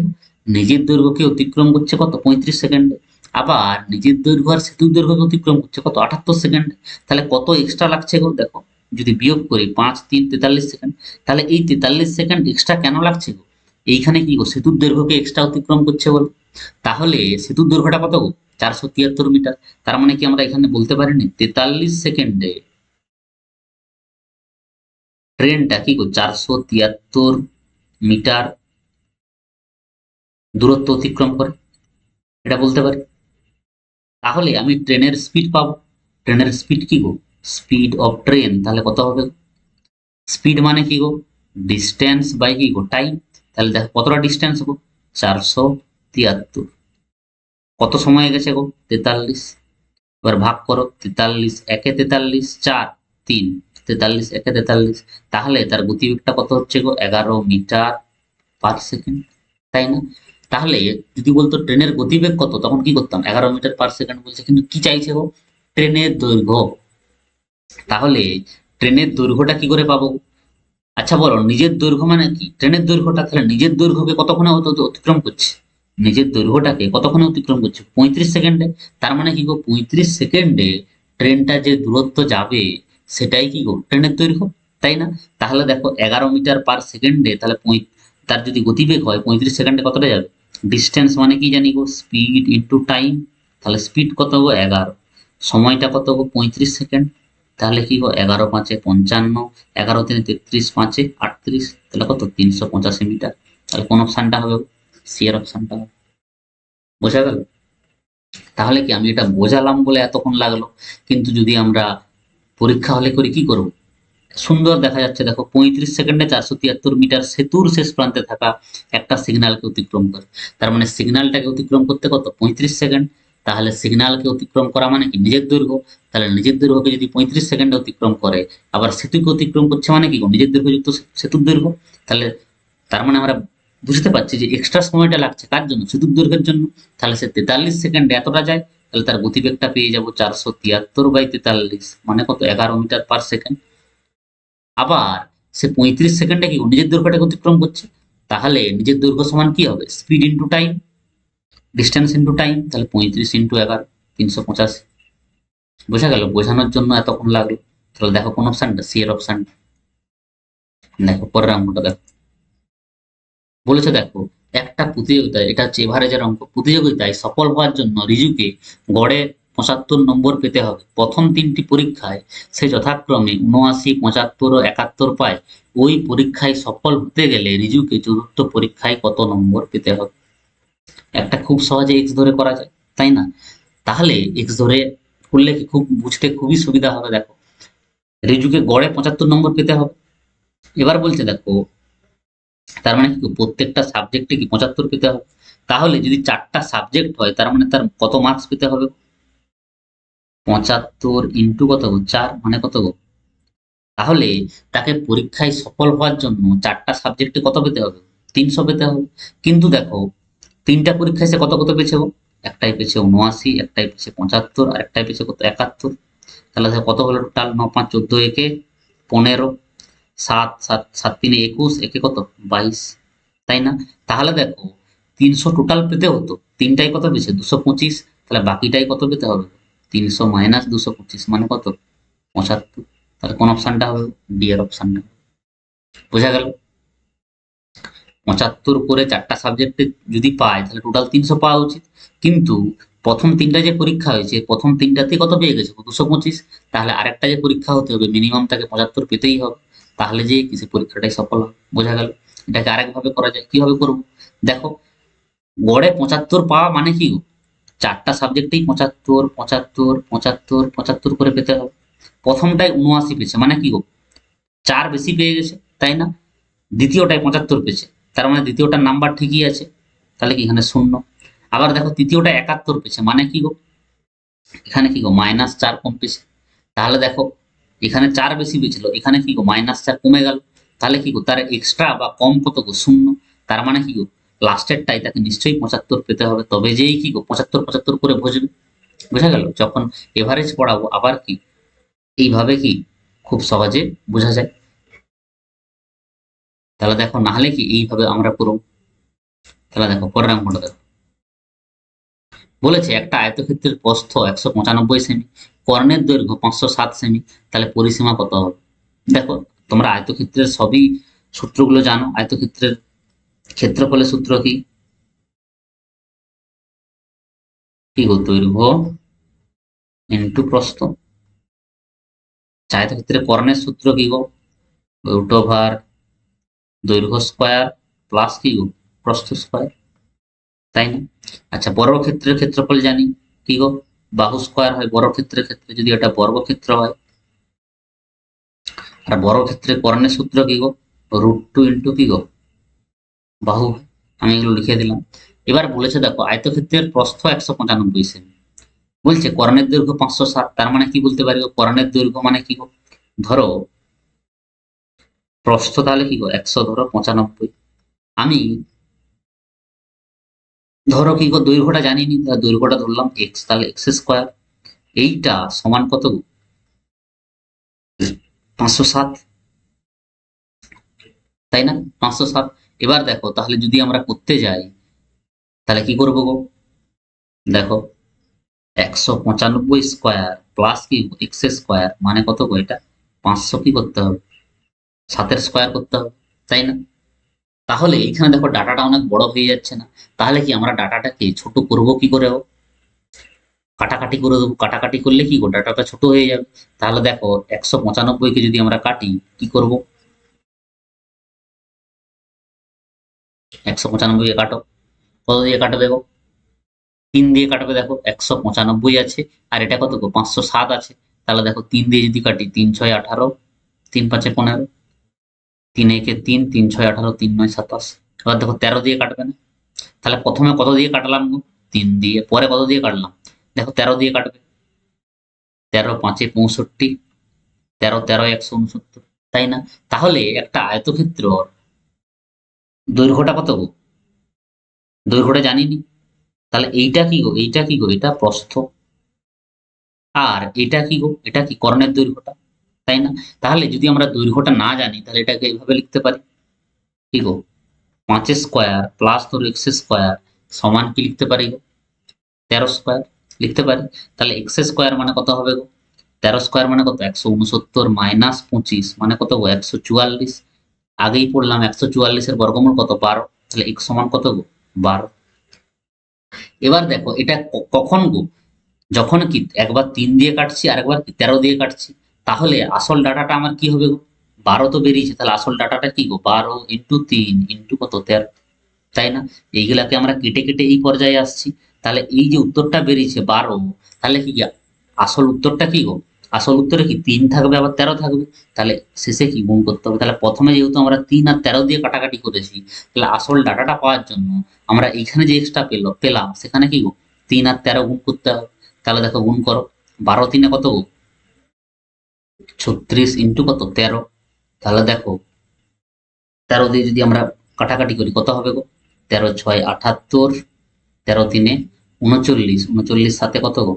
নিজের দৈর্ঘ্যকে অতিক্রম করছে কত, 35 সেকেন্ডে। আবার নিজের দৈর্ঘ্য আর সেতুর দৈর্ঘ্যকে অতিক্রম করছে কত, 78 সেকেন্ডে। তাহলে কত এক্সট্রা লাগছে গো, দেখো যদি বিয়োগ করি 5 3 43 সেকেন্ড। তাহলে এই 43 সেকেন্ড এক্সট্রা কেন লাগছে গো, এইখানে কি গো সেতুর দৈর্ঘ্যকে এক্সট্রা অতিক্রম করছে বলে। তাহলে সেতুর দৈর্ঘ্যটা কত গো, 473 মিটার। তার মানে কি আমরা এখানে বলতে পারিনি 43 সেকেন্ডে ট্রেনটা কি গো 473 মিটার দূরত্ব অতিক্রম করে, এটা বলতে পারি। তাহলে আমি ট্রেনের স্পিড পাবো, ট্রেনের স্পিড কি গো, স্পিড অফ ট্রেন তাহলে কত হবে, স্পিড মানে কি গো, ডিস্টেন্স বাই কি গো টাইম। তাহলে দেখো কতটা ডিস্টেন্স গো, 473, কত সময় গেছে গো, 43। এবার ভাগ করো, 43 একে 43, 4 3, 43 একে 43, তাহলে তার গতিবেগটা কত হচ্ছে গো, 11 মিটার পার সেকেন্ড, তাই না? তাহলে যদি বলতো ট্রেনের গতিবেগ কত, তখন কি করতাম, 11 মিটার পার সেকেন্ড বলছে, কিন্তু কি চাইছে গো, ট্রেনের দৈর্ঘ্য। তাহলে ট্রেনের দৈর্ঘ্যটা কি করে পাবো? আচ্ছা বলো, নিজের দৈর্ঘ্য মানে কি, ট্রেনের দৈর্ঘ্যটা, তাহলে নিজের দৈর্ঘ্যকে কতক্ষণে অতিক্রম করছে, নিজের দৈর্ঘ্যটাকে কতক্ষণে অতিক্রম করছে, 35 সেকেন্ডে। তার মানে কি গো, 35 সেকেন্ডে ট্রেনটা যে দূরত্ব যাবে সেটাই কি গো ট্রেনের দৈর্ঘ্য, তাই না? তাহলে দেখো 11 মিটার পার সেকেন্ডে, তাহলে তার যদি গতিবেগ হয় 35 সেকেন্ডে কতটা যাবে, ডিস্টেন্স মানে কি জানি গো, স্পিড ইন্টু টাইম। তাহলে স্পিড কত গো, 11, সময়টা কত গো, 35 সেকেন্ড। তাহলে কি গো, 11 5 55, 11 3 33, 5 38, তাহলে কত, 385 মিটার। তাহলে কোন অপশনটা হবে, সি এর অপশনটা হবে। বোঝা গেল? তাহলে কি আমি এটা বোঝালাম বলে এতক্ষণ লাগলো, কিন্তু যদি আমরা পরীক্ষা হলে করি কি করব, সুন্দর দেখা যাচ্ছে, দেখো 35 সেকেন্ডে 473 মিটার সেতুর শেষ প্রান্তে থাকা একটা সিগন্যালকে অতিক্রম করে। তার মানে সিগন্যালটাকে অতিক্রম করতে কত, 35 সেকেন্ড। তাহলে সিগন্যালকে অতিক্রম করা মানে কি, নিজের দৈর্ঘ্য। তাহলে নিজের দৈর্ঘ্যকে যদি 35 সেকেন্ডে অতিক্রম করে, আবার সেতুকে অতিক্রম করছে মানে কি গো, নিজের দৈর্ঘ্যযুক্ত সেতুর দৈর্ঘ্য। তাহলে তার মানে আমরা বুঝতে পারছি যে এক্সট্রা সময়টা লাগছে কার জন্য, সেতুর দৈর্ঘ্যের জন্য। তাহলে সে 43 সেকেন্ডে এতটা যায়, তাহলে তার গতিবেগটা পেয়ে যাবো 473/43, মানে কত, 11 মিটার পার সেকেন্ড। আবার সে 35 সেকেন্ডে কি নিজের দৈর্ঘ্যটাকে অতিক্রম করছে। তাহলে নিজের দৈর্ঘ্য সমান কি হবে, speed into time, distance into time. তাহলে 35 × 11, 385। বোঝা গেল? বোঝানোর জন্য এতক্ষণ লাগলো। তাহলে দেখো কোন অপশনটা, সি এর অপশন। দেখো পরের অঙ্কটা দেখো, বলেছে দেখো একটা প্রতিযোগিতায়, এটা হচ্ছে এভারেজের অঙ্ক, প্রতিযোগিতায় সফল হওয়ার জন্য রিজুকে গড়ে 75 নম্বর পেতে হবে। প্রথম তিনটি পরীক্ষায় সে যথাক্রমে 79, 75 ও 71 পায়। ওই পরীক্ষায় সফল হতে গেলে রিজুকে চতুর্থ পরীক্ষায় কত নম্বর পেতে হবে? একটা খুব সহজে এক্স ধরে করা যায়, তাই না? তাহলে এক্স ধরে করলে কি খুব বুঝতে খুবই সুবিধা হবে। দেখো, রিজুকে গড়ে 75 নম্বর পেতে হবে। এবার বলছে দেখো, তার মানে কি প্রত্যেকটা সাবজেক্টে কি 75 পেতে হবে? তাহলে যদি 4টা সাবজেক্ট হয় তার মানে তার কত মার্কস পেতে হবে? 75 ইন্টু কত গো? 4 মানে কত গো? তাহলে তাকে পরীক্ষায় সফল হওয়ার জন্য 4টা সাবজেক্টে কত পেতে হবে? 300 পেতে হবে। কিন্তু দেখো, 3টা পরীক্ষায় সে কত কত পেয়েছে গো? একটাই পেয়েছে 79, একটাই পেয়েছে 75, আর একটাই পেয়েছে কত? 71। তাহলে দেখো কত হলো টোটাল? 9 5 14, একে 15, 7 7 7 3 21, একে কত? 22, তাই না? তাহলে দেখো 300 টোটাল পেতে হতো, তিনটাই কত পেয়েছে? 225। তাহলে বাকিটাই কত পেতে হবে? 300 মাইনাস 225 মানে কত? 75। তাহলে কোন অপশনটা হবে? ডি এর অপশনটা। বোঝা গেল? 75 করে 4টা সাবজেক্টে যদি পায় তাহলে টোটাল 300 পাওয়া উচিত। কিন্তু প্রথম তিনটা যে পরীক্ষা হয়েছে, প্রথম তিনটাতে কত পেয়ে গেছে? 225। তাহলে আরেকটা যে পরীক্ষা হতে হবে মিনিমাম তাকে 75 পেতেই হবে। তাহলে যে কিছু পরীক্ষাটাই সফল হবে। বোঝা গেল? এটাকে আরেক ভাবে করা যায়। কিভাবে করবো? দেখো, গড়ে 75 পাওয়া মানে কি গো? 4টা সাবজেক্টেই 75 75 75 75 করে পেতে হবে। প্রথমটায় 79 পেয়েছে মানে কি গো? 4 বেশি পেয়ে গেছে, তাই না? দ্বিতীয়টায় 75 পেয়েছে, তার মানে দ্বিতীয়টার নাম্বার ঠিকই আছে। তাহলে কি এখানে শূন্য? আবার দেখো তৃতীয়টা 71 পেয়েছে মানে কি গো? এখানে কি গো? -4 কম পেয়েছে। তাহলে দেখো এখানে 4 বেশি পেয়েছিল, এখানে কি গো? -4 কমে গেল। তাহলে কি গো? তার এক্সট্রা বা কম কত গো? শূন্য। তার মানে কি গো? লাস্টেরটাই তাকে নিশ্চয়ই 75 পেতে হবে, তবে যেই কি গো 75 75 করে বসবে। বোঝা গেল? যখন এভারেজ পড়াবো আবার কি এইভাবে কি খুব সহজে বোঝা যায়। তাহলে দেখো, না হলে কি এইভাবে আমরা পুরো। তাহলে দেখো পরের অঙ্কটা দেখো, বলেছে একটা আয়তক্ষেত্রের প্রস্থ 195 সেমি, কর্ণের দৈর্ঘ্য 507 সেমি, তাহলে পরিসীমা কত হবে? দেখো, তোমরা আয়তক্ষেত্রের সবই সূত্রগুলো জানো। আয়তক্ষেত্রের ক্ষেত্রফলের সূত্র কি? কি গো? দৈর্ঘ্য ইন্টু প্রস্থ। আয়তক্ষেত্রের কর্ণের সূত্র কি গো? √, দৈর্ঘ্য স্কয়ার প্লাস কি গো? প্রস্থ স্কয়ার, তাই না? আচ্ছা, বর্গক্ষেত্রের ক্ষেত্রফল জানি কি গো? বাহু স্কয়ার হয় বর্গক্ষেত্রের ক্ষেত্রে, যদি এটা বর্গক্ষেত্র হয়। আর বর্গক্ষেত্রের কর্ণের সূত্র কি গো? √2 ইন্টু কি গো? বাহু। আমি এগুলো লিখে দিলাম। এবার বলেছে দেখো, আয়তক্ষেত্রের প্রস্থ 195 সেমি, বলছে কর্ণের দৈর্ঘ্য 507। তার মানে কি বলতে পারি? কর্ণের দৈর্ঘ্য মানে কি গো? ধরো প্রস্থ তাহলে কি গো? 100, ধরো 95। আমি ধরো কি গো দৈর্ঘ্যটা জানিনি, তাহলে দৈর্ঘ্যটা ধরলাম এক্স, তাহলে এক্স স্কোয়ার। এইটা সমান কত গো? 507, তাই না? 507। এবার দেখো, তাহলে যদি আমরা করতে যাই তাহলে কি করবো গো? দেখো, 195 স্কোয়ার প্লাস কি এক্স স্কোয়ার মানে কত গো? এটা 500 কি করতে হবে? 7-এর স্কোয়ার করতে হবে, তাই না? তাহলে এখানে দেখো ডাটাটা অনেক বড় হয়ে যাচ্ছে না? তাহলে কি আমরা ডাটাটাকে ছোট করব কি করে? কাটাকাটি করে দেবো। কাটাকাটি করলে কি গো? ডাটাটা ছোট হয়ে যাবে। তাহলে দেখো 195 কে যদি আমরা কাটি কি করব? 195 কে কাটো, কত দিয়ে কাটবে গো? 3 দিয়ে কাটবে। দেখো 195 আছে, আর এটা কত গো? 507 আছে। তাহলে দেখো 3 দিয়ে যদি কাটি, 3 6 18, 3 5 15, 3 1 3, 3 6 18, 3 9 27। এবার দেখো 13 দিয়ে কাটবে না? তাহলে প্রথমে কত দিয়ে কাটলাম গো? 3 দিয়ে। পরে কত দিয়ে কাটলাম? দেখো 13 দিয়ে কাটবে। 13 5 65, 13 13 169, তাই না? তাহলে একটা আয়তক্ষেত্র দৈর্ঘ্যটা কত গো? দৈর্ঘ্যটা জানিনি। তাহলে এইটা কি গো? এইটা কি গো? এটা প্রস্থ। আর এটা কি গো? এটা কি কর্ণের দৈর্ঘ্যটা, তাই না? তাহলে যদি আমরা দৈর্ঘ্যটা না জানি তাহলে এটাকে এইভাবে লিখতে পারি কি গো? 5 স্কোয়ার প্লাস ধরো এক্স স্কোয়ার সমান কি লিখতে পারি গো? 13 স্কোয়ার লিখতে পারি। তাহলে এক্স স্কোয়ার মানে কত হবে গো? 13 স্কোয়ার মানে কত? 169 মাইনাস 25 মানে কত গো? 144। আগেই পড়লাম 144-এর বর্গমূল কত? 12। তাহলে এক্স সমান কত গো? 12। এবার দেখো এটা কখন গো? যখন কি একবার 3 দিয়ে কাটছি আর একবার কি 13 দিয়ে কাটছি, তাহলে আসল ডাটাটা আমার কি হবে গো? 12 তো বেরিয়েছে, তাহলে আসল ডাটাটা কি গো? 12 ইন্টু 3 ইন্টু কত 13, তাই না? এইগুলাকে আমরা কেটে কেটে এই পর্যায়ে আসছি। তাহলে এই যে উত্তরটা বেরিয়েছে 12, তাহলে কি আসল উত্তরটা কি গো? আসল উত্তরে কি 3 থাকবে আবার 13 থাকবে। তাহলে শেষে কি গুণ করতে হবে? তাহলে প্রথমে যেহেতু আমরা 3 আর 13 দিয়ে কাটাকাটি করেছি, তাহলে আসল ডাটাটা পাওয়ার জন্য আমরা এইখানে যে এক্সট্রা পেলাম সেখানে কি গো? 3 আর 13 গুণ করতে হবে। তাহলে দেখো গুণ করো, 12 3 কত গো? 36 ইন্টু কত 13। তাহলে দেখো 13 দিয়ে যদি আমরা কাটাকাটি করি কত হবে গো? 13 6 78, 13 3 39, 39 সাথে কত গো?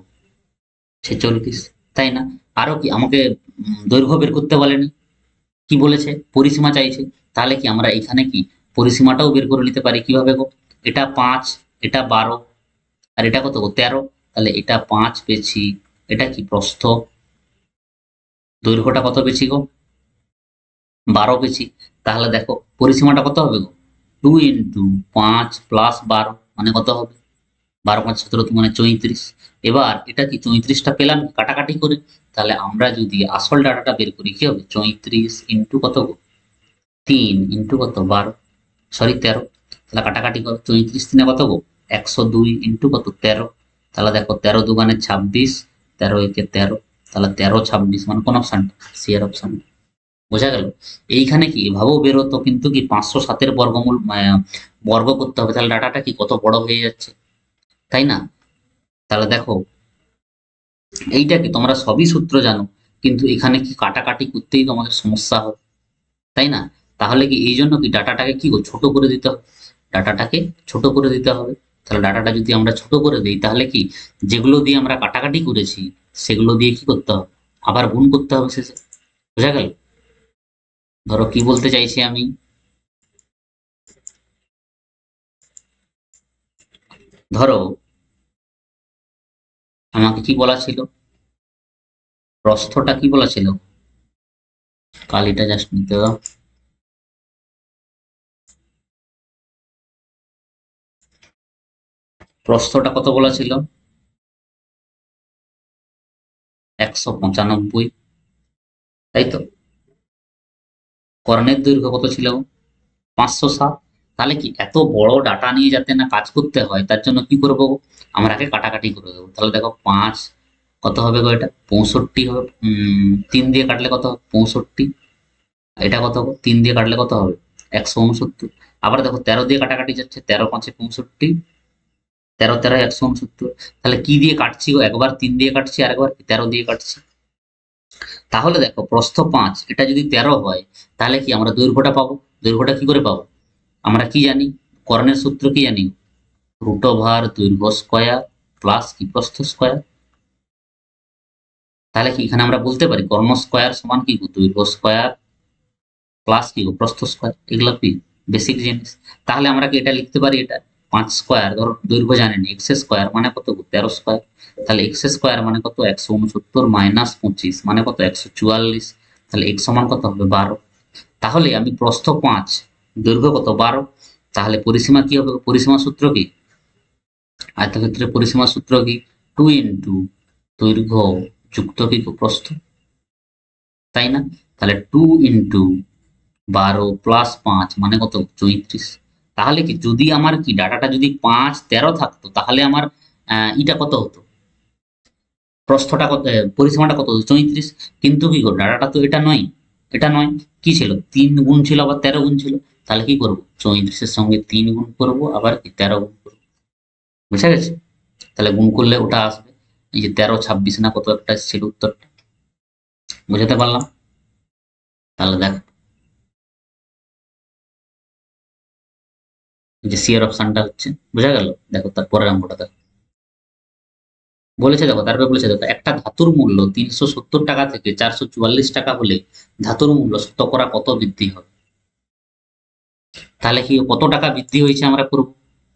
46, তাই না? আরো কি আমাকে দৈর্ঘ্য বের করতে বলেনি, কি বলেছে? পরিসীমা চাইছে। তাহলে কি আমরা এখানে কি পরিসীমাটাও বের করে নিতে পারি কিভাবে গো? এটা 5, এটা 12, আর এটা কত গো? 13। তাহলে এটা 5 পেয়েছি, এটা কি প্রস্থ, দৈর্ঘ্যটা কত পেয়েছি গো? 12 পেয়েছি। তাহলে দেখো পরিসীমাটা কত হবে গো? 2 ইন্টু 5 প্লাস 12 মানে কত হবে? 12 5 17 মানে 34। এবার এটা কি 34টা পেলাম কাটাকাটি করে। তাহলে আমরা যদি আসল ডাটাটা বের করি কি হবে? 34 ইন্টু কত গো? 3 ইন্টু কত 12, সরি 13। তাহলে কাটাকাটি করো, 34 3 কত গো? 102 ইন্টু কত 13। তাহলে দেখো 13 2 26, 13 1 13। তাহলে 13 26 মানে কোন অপশন? সি এর অপশন। বোঝা গেল? এইখানে কি এভাবেও বেরোতো, কিন্তু কি 507 এর বর্গমূল বর্গ করতে হবে, তাহলে ডাটাটা কি কত বড় হয়ে যাচ্ছে, তাই না? তাহলে দেখো এইটা কি তোমরা সবই সূত্র জানো, কিন্তু এখানে কি কাটাকাটি করতেই তোমাদের সমস্যা হবে, তাই না? তাহলে কি এই জন্য কি ডাটাটাকে কি ছোট করে দিতে হবে, ডাটাটাকে ছোট করে দিতে হবে। তাহলে ডাটাটা যদি আমরা ছোট করে দিই, তাহলে কি যেগুলো দিয়ে আমরা কাটাকাটি করেছি সেগুলো দিয়ে কি করতে হবে? আবার গুণ করতে হবে শেষে। বোঝা গেল? ধরো কি বলতে চাইছি আমি, ধরো আমাকে কি বলা ছিল, প্রস্থটা কি বলা ছিল, কালিটা জাস্ট নিতে দাও। প্রস্থটা কত বলা ছিল? 195, তাই তো? কর্ণের দৈর্ঘ্য কত ছিল? 507। তাহলে কি এত বড় ডাটা নিয়ে যাতে না কাজ করতে হয়, তার জন্য কি করবো? আমরা আগে কাটাকাটি করে দেবো। তাহলে দেখো 5 কত হবে গো? এটা 65 হবে। 3 দিয়ে কাটলে কত হবে? 65। এটা কত হবে? 3 দিয়ে কাটলে কত হবে? 169। আবার দেখো 13 দিয়ে কাটাকাটি যাচ্ছে, 13 5 65, 13 13 169। তাহলে কি দিয়ে কাটছি গো? একবার 3 দিয়ে কাটছি আর একবার 13 দিয়ে কাটছি। তাহলে দেখো প্রস্থ 5, এটা যদি 13 হয়, তাহলে কি আমরা দৈর্ঘ্যটা পাবো? দৈর্ঘ্যটা কি করে পাবো? আমরা কি জানি? কর্ণের সূত্র কি জানি? রুট ওভার দৈর্ঘ্য স্কয়ার প্লাস কি প্রস্থ স্কয়ার। তাহলে কি এখানে আমরা বলতে পারি কর্ণ স্কয়ার সমান কি দৈর্ঘ্য স্কয়ার প্লাস কি প্রস্থ স্কয়ার। এগুলো কি বেসিক জিনিস। তাহলে আমরা কি এটা লিখতে পারি, এটা 5 স্কয়ার, ধরো দৈর্ঘ্য জানেন, এক্স স্কয়ার মানে কত? 13 স্কয়ার। তাহলে এক্স স্কয়ার মানে কত? 169 মাইনাস 25 মানে কত? 144। তাহলে এক্স সমান কত হবে? 12। তাহলে আমি প্রস্থ 5, দৈর্ঘ্য কত? 12। তাহলে পরিসীমা কি হবে? পরিসীমা সূত্র কি? আয়তক্ষেত্রের পরিসীমা সূত্র কি? 2 ইন্টু দৈর্ঘ্য যুক্ত কি প্রস্থ, তাই না? তাহলে 2 ইন্টু 12 প্লাস 5 মানে কত? 34। তাহলে কি যদি আমার কি ডাটাটা যদি 5 13 থাকতো, তাহলে আমার ইটা কত হতো? প্রস্থটা কত, পরিসীমাটা কত হতো? 34। কিন্তু কি করবো, ডাটাটা তো এটা নয়, এটা নয়, কি ছিল? 3 গুণ ছিল আবার 13 গুণ ছিল। তাহলে কি করবো? 34-এর সঙ্গে 3 গুণ করবো, আবার কি 13 গুণ করবো। বুঝা গেছে? তাহলে গুণ করলে ওটা আসবে, এই যে 13 26 না কত একটা ছিল উত্তরটা। বুঝাতে পারলাম? তাহলে দেখ, যে সি এর অপশনটা হচ্ছে, বোঝা গেল? দেখো তারপরের অঙ্কটা দেখো, বলেছে দেখো, তারপরে বলেছে দেখো, একটা ধাতুর মূল্য 370 টাকা থেকে 444 টাকা হলে ধাতুর মূল্য শতকরা কত বৃদ্ধি হবে? তাহলে কি কত টাকা বৃদ্ধি হয়েছে আমরা করব,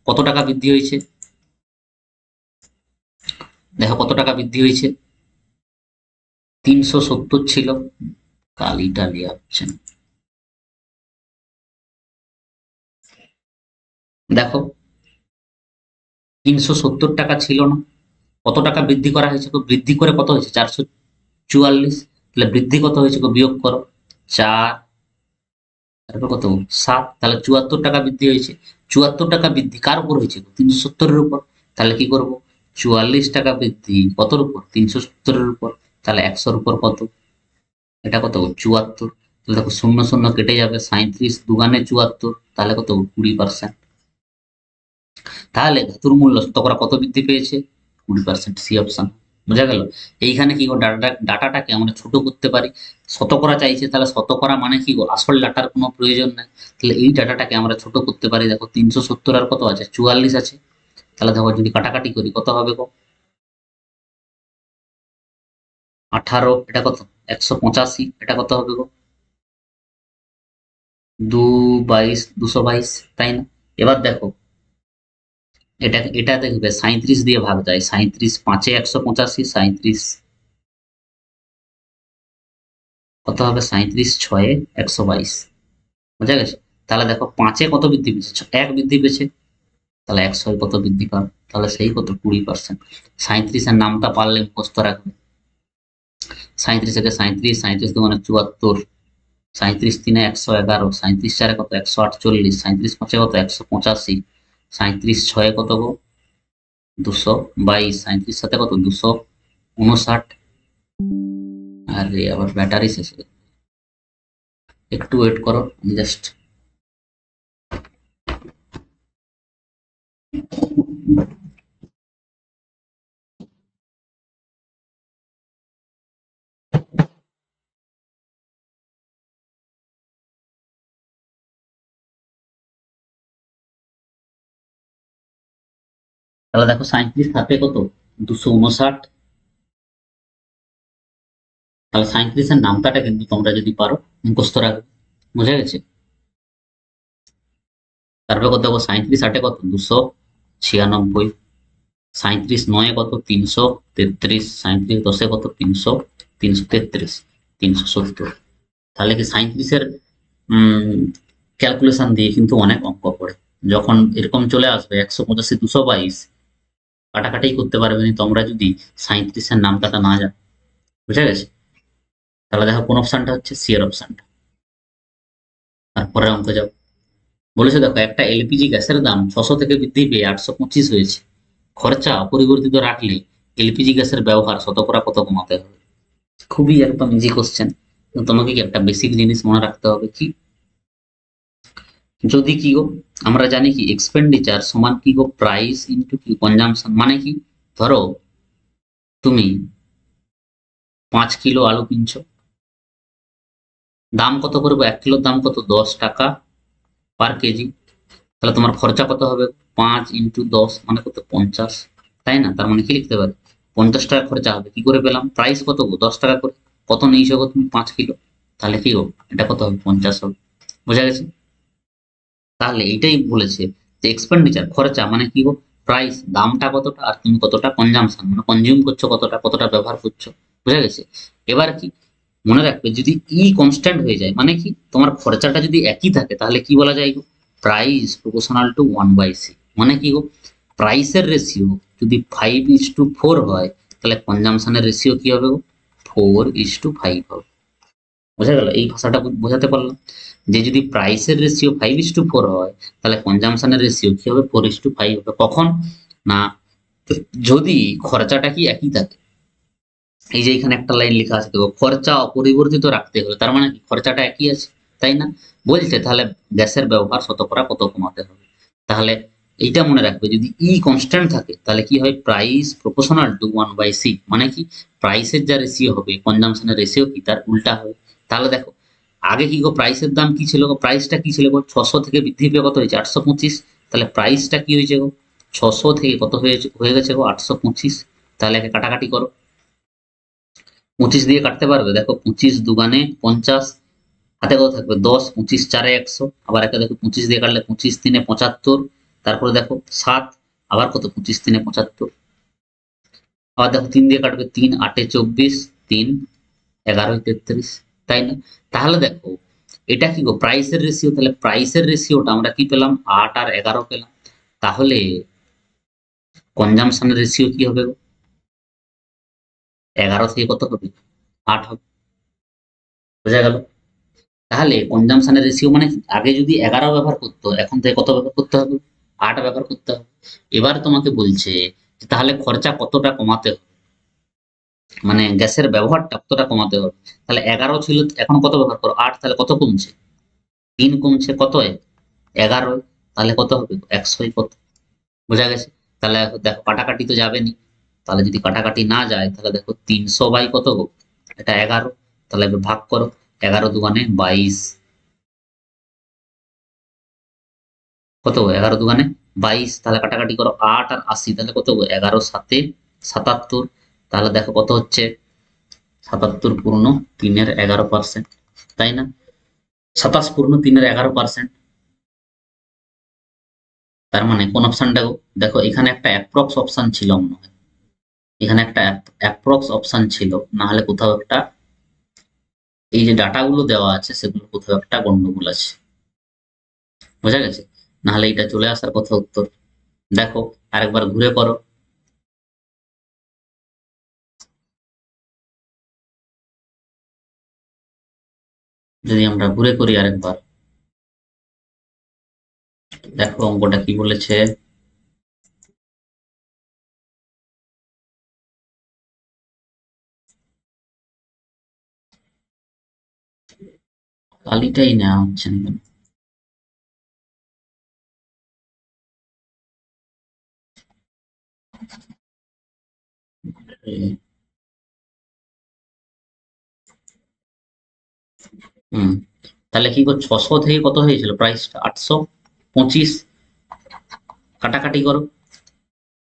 কত টাকা বৃদ্ধি হয়েছে? দেখো কত টাকা বৃদ্ধি হয়েছে। 370 ছিল, কালিটা লিয়া হচ্ছে না। দেখো 370 টাকা ছিল না, কত টাকা বৃদ্ধি করা হয়েছে গো? বৃদ্ধি করে কত হয়েছে? 444। তাহলে বৃদ্ধি কত হয়েছে গো? বিয়োগ করো 4, তারপর কত 7, তাহলে 74 টাকা বৃদ্ধি হয়েছে। 74 টাকা বৃদ্ধি কার উপর হয়েছে? 370-এর উপর। তাহলে কি করব? 44 টাকা বৃদ্ধি কতর উপর? 370-এর উপর। তাহলে 100-র উপর কত? এটা কত? 74। তাহলে দেখো শূন্য শূন্য কেটে যাবে, 37 দুগানে 74, তাহলে কত? 20%। তাহলে ধাতুর মূল্য শতকরা কত বৃদ্ধি পেয়েছে? 20%। C option. বোঝা গেল? এইখানে কি গো, ডাটাটাকে আমরা ছোট করতে পারি। শতকরা চাইছে, তাহলে শতকরা মানে কি গো, আসল ডাটার কোনো প্রয়োজন নাই। তাহলে এই ডাটাটাকে আমরা ছোট করতে পারি। দেখো 370 আর কত আছে? 44 আছে। তাহলে দেখো যদি কাটাকাটি করি কত হবে গো? 18, এটা কত? 185, এটা কত হবে গো? 222, তাই না? এবার দেখো এটা দেখবে 37 দিয়ে ভাগ যায়। 37 5-এ 185, 37 কত হবে? 37 6-এ 122। বোঝা গেছে? তাহলে দেখো 5-এ কত বৃদ্ধি পেয়েছে? 1 বৃদ্ধি পেয়েছে। তাহলে 100-এ কত বৃদ্ধি পাবে? তাহলে সেই কত? 20%। 37 এর নামটা পারলে মুখস্থ রাখবে। 37 থেকে 37, 37 দুগুণে 74, 37 3-এ 111, 37 4-এ কত? 148, 37 5-এ কত? 185, 37 6-এ কত গো? 222, 37 সাথে কত? 259। আরে আবার ব্যাটারি শেষ হয়ে গেছে। একটু ওয়েট করো, আমি জাস্ট তাহলে দেখো 37 সাথে কত? 259। তাহলে 37 এর নামটাটা কিন্তু তোমরা যদি পারো মুখস্থ রাখবে। বুঝা গেছে? তারপরে কত দেখো 37 8-এ কত? 296, 37 9-এ কত? 333, 37 10-এ কত? 333, 370। তাহলে কি 37-এর ক্যালকুলেশন দিয়ে কিন্তু অনেক অঙ্ক পড়ে। যখন এরকম চলে আসবে 185 222, কাটাকাটি করতে পারবে না তোমরা যদি 37-এর নামটাটা না জানো। বুঝা গেছে? তাহলে দেখো কোন অপশনটা হচ্ছে? সি এর অপশনটা। তারপরে অঙ্ক যাও। বলেছে দেখো একটা এলপিজি গ্যাসের দাম 600 থেকে বৃদ্ধি পেয়ে 825 হয়েছে। খরচা অপরিবর্তিত রাখলে এলপিজি গ্যাসের ব্যবহার শতকরা কত কমাতে হবে? খুবই একদম ইজি কোশ্চেন। তোমাকে কি একটা বেসিক জিনিস মনে রাখতে হবে, কি যদি কি গো, আমরা জানি কি এক্সপেন্ডিচার সমান কি গো, প্রাইস ইনটু কি কনজাম্পশন। মানে কি, ধরো তুমি 5 কিলো আলু কিনছো, দাম কত করবো? 1 কিলোর দাম কত? 10 টাকা পার কেজি। তাহলে তোমার খরচা কত হবে? 5 ইন্টু 10 মানে কত? 50, তাই না? তার মানে কি লিখতে পারি? 50 টাকা খরচা হবে। কি করে পেলাম? প্রাইস কত গো? 10 টাকা করে। কত নিয়েছো গো তুমি? 5 কিলো। তাহলে কি গো, এটা কত হবে? 50 হবে। বোঝা গেছে? তাহলে এইটাই বলেছে যে এক্সপেন্ডিচার খরচা মানে কি গো, প্রাইস দামটা কতটা, আর তুমি কতটা কনজাম্পশন মানে কনজিউম করছো, কতটা কতটা ব্যবহার করছো। বুঝা গেছে? এবার কি মনে রাখবে, যদি ই কনস্ট্যান্ট হয়ে যায় মানে কি, তোমার খরচাটা যদি একই থাকে তাহলে কি বলা যায় গো, প্রাইস প্রপোর্শনাল টু 1/c। মানে কি গো, প্রাইসের রেশিও যদি 5:4 হয় তাহলে কনজাম্পশনের রেশিও কি হবে গো? 4:5 হবে। বোঝা গেল? এই ভাষাটা বোঝাতে পারলাম যে যদি প্রাইসের রেশিও 5:4 হয় তাহলে কনজাম্পশনের রেশিও কি হবে? 4:5 হবে। কখন না, যদি খরচাটা কি একই থাকে। এই যে এখানে একটা লাইন লেখা আছে দেখো, খরচা অপরিবর্তিত রাখতে হবে, তার মানে কি খরচাটা একই আছে, তাই না? বলছে তাহলে গ্যাসের ব্যবহার শতকরা কত কমাতে হবে। তাহলে এইটা মনে রাখবে, যদি ই কনস্ট্যান্ট থাকে তাহলে কি হয়? Price proportional to 1/c। মানে কি, প্রাইসের যা রেশিও হবে কনজাম্পশনের রেশিও কি তার উল্টা হবে। তাহলে দেখো আগে কি গো, প্রাইসের দাম কি ছিল গো? প্রাইসটা কি ছিল গো? 600 থেকে বৃদ্ধি পেয়ে কত হয়েছে? 825। তাহলে প্রাইসটা কি হয়েছে গো? 600 থেকে কত হয়ে গেছে গো? 825। তাহলে একে কাটাকাটি করো। 25 দিয়ে কাটতে পারবে? দেখো 25 দুগানে 50, হাতে কত থাকবে? 10, 25 4-এ 100। আবার একে দেখো 25 দিয়ে কাটলে 25 3-এ 75। তারপরে দেখো 7, আবার কত? 25 3-এ 75। আবার দেখো 3 দিয়ে কাটবে, 3 8-এ 24, 3 11-এ 33, তাই না? তাহলে দেখো এটা কি গো, প্রাইসের রেশিও। তাহলে প্রাইসের রেশিওটা আমরা কি পেলাম? 8 আর 11 পেলাম। তাহলে কনজাম্পশনের রেশিও কি হবে গো? 11 থেকে কত হবে, 8 হবে। বোঝা গেল? তাহলে কনজাম্পশনের রেশিও মানে আগে যদি 11 ব্যবহার করতো, এখন থেকে কত ব্যবহার করতে হবে, 8 ব্যবহার করতে হবে। এবার তোমাকে বলছে যে তাহলে খরচা কতটা কমাতে হবে, মানে গ্যাসের ব্যবহারটা কতটা কমাতে হবে। তাহলে 11 ছিল, এখন কত ব্যবহার করো, 8, তাহলে কত কমছে, 3 কমছে, কত 11। তাহলে কত হবে, 100 কত। বোঝা গেছে? তাহলে দেখো কাটাকাটি তো যাবে নি, তাহলে যদি কাটাকাটি না যায় তাহলে দেখো 300 বাই কত গো, এটা 11। তাহলে এবার ভাগ করো, 11 দুগুণে 22, কত গো, 11 দুগুণে 22। তাহলে কাটাকাটি করো, 8 আর 80, তাহলে কত গো, 11 7 77। তাহলে দেখো কত হচ্ছে, 77 পূর্ণ 3 এর 11%, তাই না? 27 পূর্ণ 3 এর 11%। তার মানে কোন অপশনটা গো, দেখো এখানে একটা অ্যাপ্রক্স অপশন ছিল মনে হয়, এখানে একটা অ্যাপ্রক্স অপশন ছিল, না হলে কোথাও একটা এই যে ডাটাগুলো দেওয়া আছে সেগুলো কোথাও একটা গন্ডগোল আছে। বোঝা গেছে? না হলে এটা চলে আসার কথা উত্তর। দেখো আরেকবার ঘুরে করো, যদি আমরা ঘুরে করি আরেকবার, দেখো অঙ্কটা কি বলেছে। কালিটাই নেওয়া হচ্ছে না কেন? হুম, তাহলে কি করছো, 600 থেকে কত হয়েছিল প্রাইসটা, 825। কাটাকাটি করো,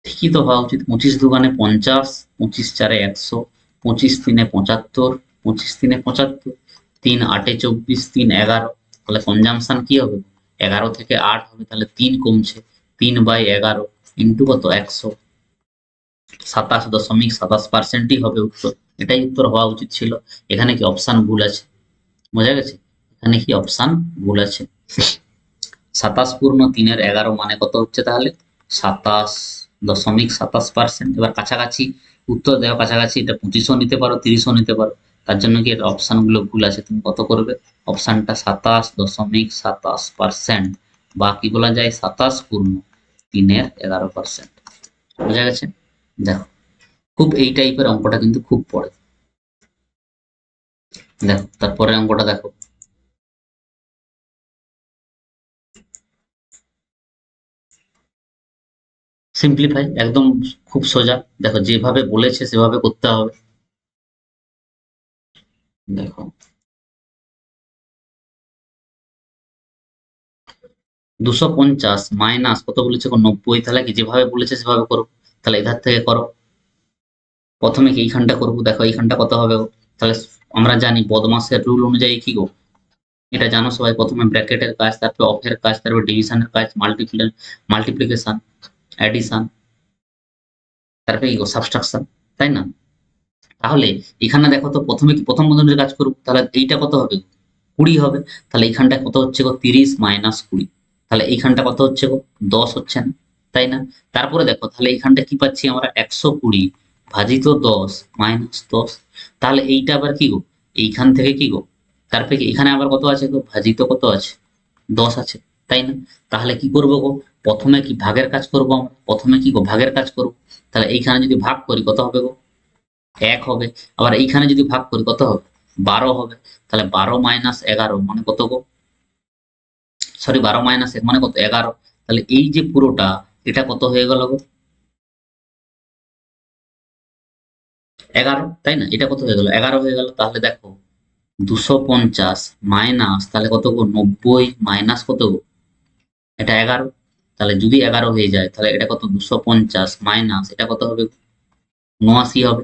ঠিকই তো হওয়া উচিত, 25 দুগুণে 50, 25 চারে 100, 25 তিনে 75, 25 তিনে 75, 3 8 24, 3 11। তাহলে কনজাম্পশন কি হবে, 11 থেকে 8 হবে, তাহলে 3 কমছে, 3/11 ইন্টু কত, 100, 27.27%ই হবে উত্তর। এটাই উত্তর হওয়া উচিত ছিল। এখানে কি অপশন ভুল আছে? বোঝা গেছে? এখানে কি অপশন ভুল আছে। 27 পূর্ণ 3 এর 11 মানে কত হচ্ছে তাহলে, 27.27%। এবার কাছাকাছি উত্তর দেওয়া, কাছাকাছি এটা 25ও নিতে পারো, 30ও নিতে পারো। তার জন্য কি অপশন গুলো ভুল আছে, তুমি কত করবে, অপশনটা 27.27%, বা কি বলা যায় 27 পূর্ণ 3 এর 11%। বোঝা গেছে? দেখো খুব এই টাইপের অঙ্কটা কিন্তু খুব পড়ে। দেখো তারপরে অঙ্কটা দেখো, সিম্পলিফাই একদম, খুব সোজা। দেখো যেভাবে বলেছে সেভাবে করতে হবে। দেখো 250 মাইনাস কত বলেছে, 90। তাহলে কি যেভাবে বলেছে সেভাবে করো। তাহলে এধার থেকে করো, প্রথমে কি এইখানটা করবো, দেখো এইখানটা কত হবে গো? তাহলে আমরা জানি বদমাসের রুল অনুযায়ী কি গো, এটা জানো সবাই, প্রথমে ব্র্যাকেটের কাজ, তারপর অফের কাজ, তারপর ডিভিশনের কাজ, মাল্টিপ্লিকেশন, অ্যাডিশন, তারপরে কি গো, সাবট্রাকশন, তাই না? তাহলে এখানে দেখো তো প্রথমে কি প্রথম বন্ধনীর কাজ করবো, তাহলে এইটা কত হবে, 20 হবে। তাহলে এইখানটা কত হচ্ছে গো, 30 মাইনাস 20। তাহলে এইখানটা কত হচ্ছে গো, 10 হচ্ছে না, তাই না? তারপরে দেখো তাহলে এইখানটা কি পাচ্ছি আমরা, 120 ভাজিত 10 মাইনাস 10। তাহলে এইটা আবার কি গো, এইখান থেকে কি গো, তারপরে কি এখানে আবার কত আছে গো, ভাজিত কত আছে, 10 আছে, তাই না? তাহলে কি করবো গো, প্রথমে কি ভাগের কাজ করবো আমরা, প্রথমে কি গো, ভাগের কাজ করবো। তাহলে এইখানে যদি ভাগ করি কত হবে গো, 1 হবে। আবার এইখানে যদি ভাগ করি কত হবে, 12 হবে। তাহলে 12 মাইনাস 11 মানে কত গো, সরি 12 মাইনাস 1 মানে কত, 11। তাহলে এই যে পুরোটা, এটা কত হয়ে গেল গো, 11, তাই না? এটা কত হয়ে গেল, 11 হয়ে গেল। তাহলে দেখো 250 মাইনাস তাহলে কত গো, 90 মাইনাস কত গো, এটা 11। তাহলে যদি 11 হয়ে যায় তাহলে এটা কত, 250 মাইনাস এটা কত হবে, 79 হবে।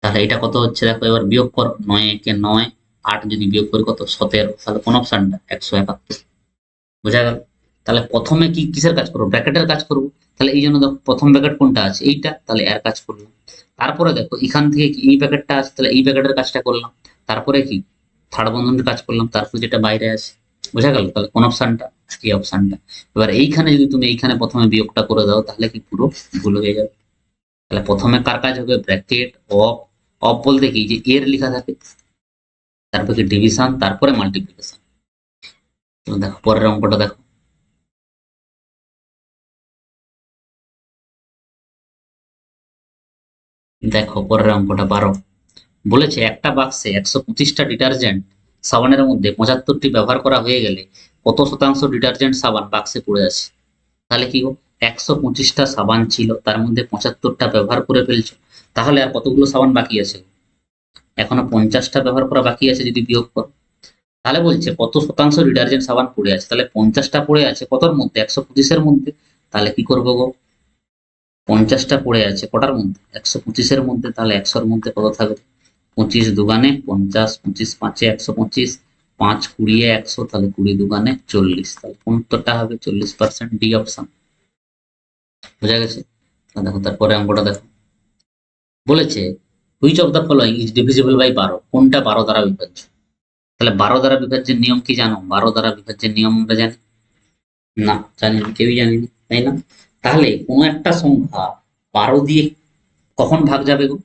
তাহলে এটা কত হচ্ছে দেখো, এবার বিয়োগ করো, 9 একে 9, 8 যদি বিয়োগ করি কত, 17। তাহলে কোন অপশনটা, 171। বোঝা গেল? তাহলে প্রথমে কি কিসের কাজ করবো, ব্র্যাকেটের কাজ করবো। তাহলে এই জন্য দেখো প্রথম ব্র্যাকেট কোনটা আছে, এইটা, তাহলে এর কাজ করলাম। তারপরে দেখো এখান থেকে কি এই ব্র্যাকেটটা আছে, তাহলে এই ব্র্যাকেটের কাজটা করলাম। তারপরে কি থার্ড বন্ধনীর কাজ করলাম, তারপর যেটা বাইরে আছে। বোঝা গেল? তাহলে কোন অপশনটা, এই অপশনটা। এবার এইখানে যদি তুমি এইখানে প্রথমে বিয়োগটা করে দাও তাহলে কি পুরো ভুল হয়ে যাবে। তাহলে প্রথমে কার কাজ হবে? Bracket of. অফ বলতে কি, যে এর লেখা থাকে, তারপরে কি ডিভিশন, তারপরে মাল্টিপ্লিকেশন। তো দেখো পরের অঙ্কটা দেখো। দেখো পরের অঙ্কটা 12 বলেছে একটা বাক্সে 125টা ডিটারজেন্ট সাবানের মধ্যে 75টি ব্যবহার করা হয়ে গেলে কত শতাংশ ডিটারজেন্ট সাবান বাক্সে পড়ে আছে? তাহলে কি গো, 125টা সাবান ছিল, তার মধ্যে 75টা ব্যবহার করে ফেলছো, তাহলে আর কতগুলো সাবান বাকি আছে? এখনো 50টা ব্যবহার করা বাকি আছে, যদি বিয়োগ করো। তাহলে বলছে কত শতাংশ ডিটারজেন্ট সাবান পড়ে আছে, তাহলে 50টা পড়ে আছে কতর মধ্যে? 125-এর মধ্যে। তাহলে কি করবো গো, 50টা পড়ে আছে কটার মধ্যে? 125-এর মধ্যে। তাহলে 100-এর মধ্যে কত থাকবে? 25 দুগানে 50, 25 পাঁচে 125, 5 20 100, তাহলে 20 দুগানে 40। তাহলে কোন উত্তরটা হবে? 40%, ডি অপশন। বোঝা গেছে? দেখো তারপরে অঙ্কটা দেখো। বলেছে which of the following is divisible by 12, কোনটা 12 দ্বারা বিভাজ্য? তাহলে 12 দ্বারা বিভাজ্যের নিয়ম কি জানো? 12 দ্বারা বিভাজ্যের নিয়ম আমরা জানি না? জানি না, কেউই জানি না, তাই না? তাহলে কোন একটা সংখ্যা 12 দিয়ে কখন ভাগ যাবে গো?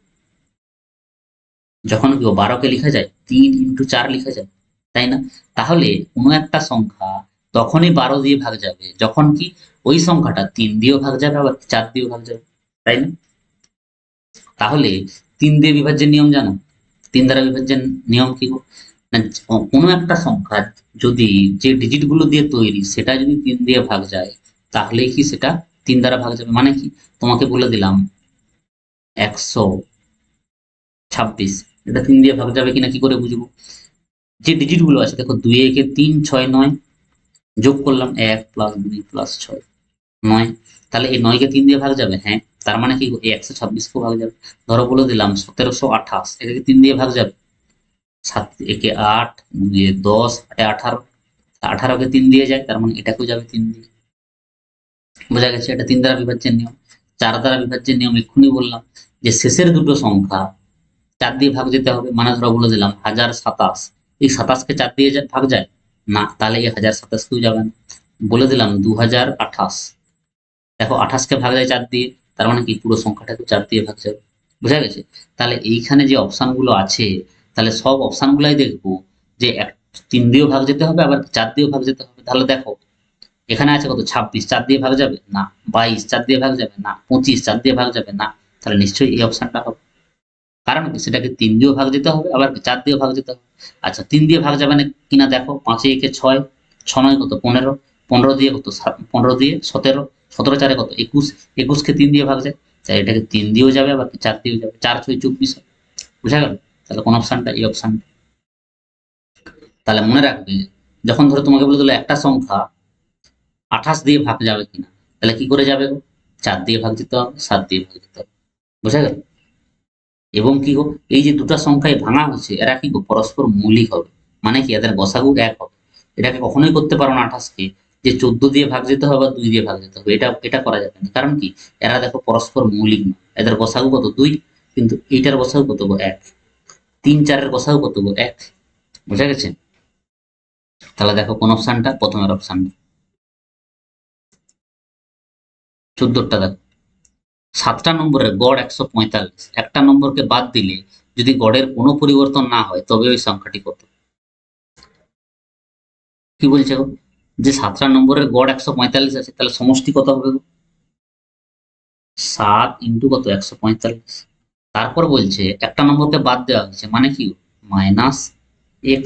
যখন কি 12কে লেখা যায় 3 × 4 লেখা যায়, তাই না? তাহলে কোনো একটা সংখ্যা তখনই 12 দিয়ে ভাগ যাবে যখন কি ওই সংখ্যাটা 3 দিয়েও ভাগ যাবে, আবার 4 দিয়েও ভাগ যাবে, তাই না? তাহলে 3 দিয়ে বিভাজ্যের নিয়ম জানো? 3 দ্বারা বিভাজ্যের নিয়ম কি গো? না, কোনো একটা সংখ্যা যদি যে ডিজিট গুলো দিয়ে তৈরি সেটা যদি 3 দিয়ে ভাগ যায়, তাহলে কি সেটা 3 দ্বারা ভাগ যাবে। মানে কি, তোমাকে বলে দিলাম 126, এটা 3 দিয়ে ভাগ যাবে কিনা কি করে বুঝবো? যে ডিজিট গুলো আছে দেখো, 2 একে 3, 6 9, যোগ করলাম 1 + 2 + 6 9। তাহলে এই 9 কে 3 দিয়ে ভাগ যাবে, হ্যাঁ। তার মানে কি, এই 126 কেও ভাগ যাবে। ধরো বলে দিলাম 1728, এটাকে 3 দিয়ে ভাগ যাবে। 7 একে 8, 2 এ 10, 8 এ 18, 18কে 3 দিয়ে যায়, তার মানে এটাকেও যাবে 3 দিয়ে। বোঝা গেছে? এটা 3 দ্বারা বিভাজ্যের নিয়ম। 4 দ্বারা বিভাজ্যের নিয়ম এক্ষুনি বললাম, যে শেষের দুটো সংখ্যা 4 দিয়ে ভাগ যেতে হবে। মানে ধরো বলে দিলাম 1027, এই 27কে 4 দিয়ে ভাগ যায় না, তাহলে এই 1027 কেও যাবে না। বলে দিলাম 2028, দেখো 28কে ভাগ যায় 4 দিয়ে, তার মানে কি পুরো সংখ্যাটাকে 4 দিয়ে ভাগ যাবে। বোঝা গেছে? তাহলে এইখানে যে অপশন গুলো আছে, তাহলে সব অপশন গুলাই দেখবো যে 3 দিয়েও ভাগ যেতে হবে, আবার 4 দিয়েও ভাগ যেতে হবে। তাহলে দেখো এখানে আছে কত, 26, 4 দিয়ে ভাগ যাবে না। 22, 4 দিয়ে ভাগ যাবে না। 25, 4 দিয়ে ভাগ যাবে না। তাহলে নিশ্চয়ই এই অপশনটা হবে। কারণ কি, সেটাকে 3 দিয়েও ভাগ যেতে হবে, আবার 4 দিয়েও ভাগ যেতে হবে। আচ্ছা 3 দিয়ে ভাগ যাবে না কিনা দেখো, 5 এ একে 6, 6 9 কত 15, 15 দিয়ে কত 15 দিয়ে 17, 17 4 কত 21, 21কে 3 দিয়ে ভাগ যায়, তাই এটাকে 3 দিয়েও যাবে, আবার 4 দিয়েও যাবে। 4 6 24। বুঝা গেল? তাহলে কোন অপশনটা? এই অপশনটা। তাহলে মনে রাখবে, যখন ধরো তোমাকে বলে দিল একটা সংখ্যা 28 দিয়ে ভাগ যাবে কিনা, তাহলে কি করে যাবে গো? 4 দিয়ে ভাগ দিতে হবে, 7 দিয়ে ভাগ দিতে হবে। বুঝা গেল? এবং কি গো, এই যে দুটা সংখ্যায় ভাঙা হচ্ছে, এরা কি গো পরস্পর মৌলিক হবে। মানে কি, এদের গসাগু 1 হবে। এটাকে কখনোই করতে পারো না 28কে যে 14 দিয়ে ভাগ যেতে হবে বা 2 দিয়ে ভাগ যেতে হবে, এটা এটা করা যাবে না। কারণ কি, এরা দেখো পরস্পর মৌলিক না, এদের গসাগু কত 2, কিন্তু এইটার গসাগু কত গো 1। 3 4 এর গসাগু কত গো 1। বুঝা গেছে? তাহলে দেখো কোন অপশনটা? প্রথমের অপশনটা। 14টা দেখো, 7টা নম্বরের গড় 145, একটা নম্বরকে বাদ দিলে যদি গড়ের কোনো পরিবর্তন না হয় তবে ওই সংখ্যাটি কত? কি বলছে গো, যে 7টা নম্বরের গড় 145 আছে, তাহলে সমষ্টি কত হবে গো? 7 ইন্টু কত 145। তারপর বলছে একটা নম্বরকে বাদ দেওয়া হয়েছে, মানে কি, -x।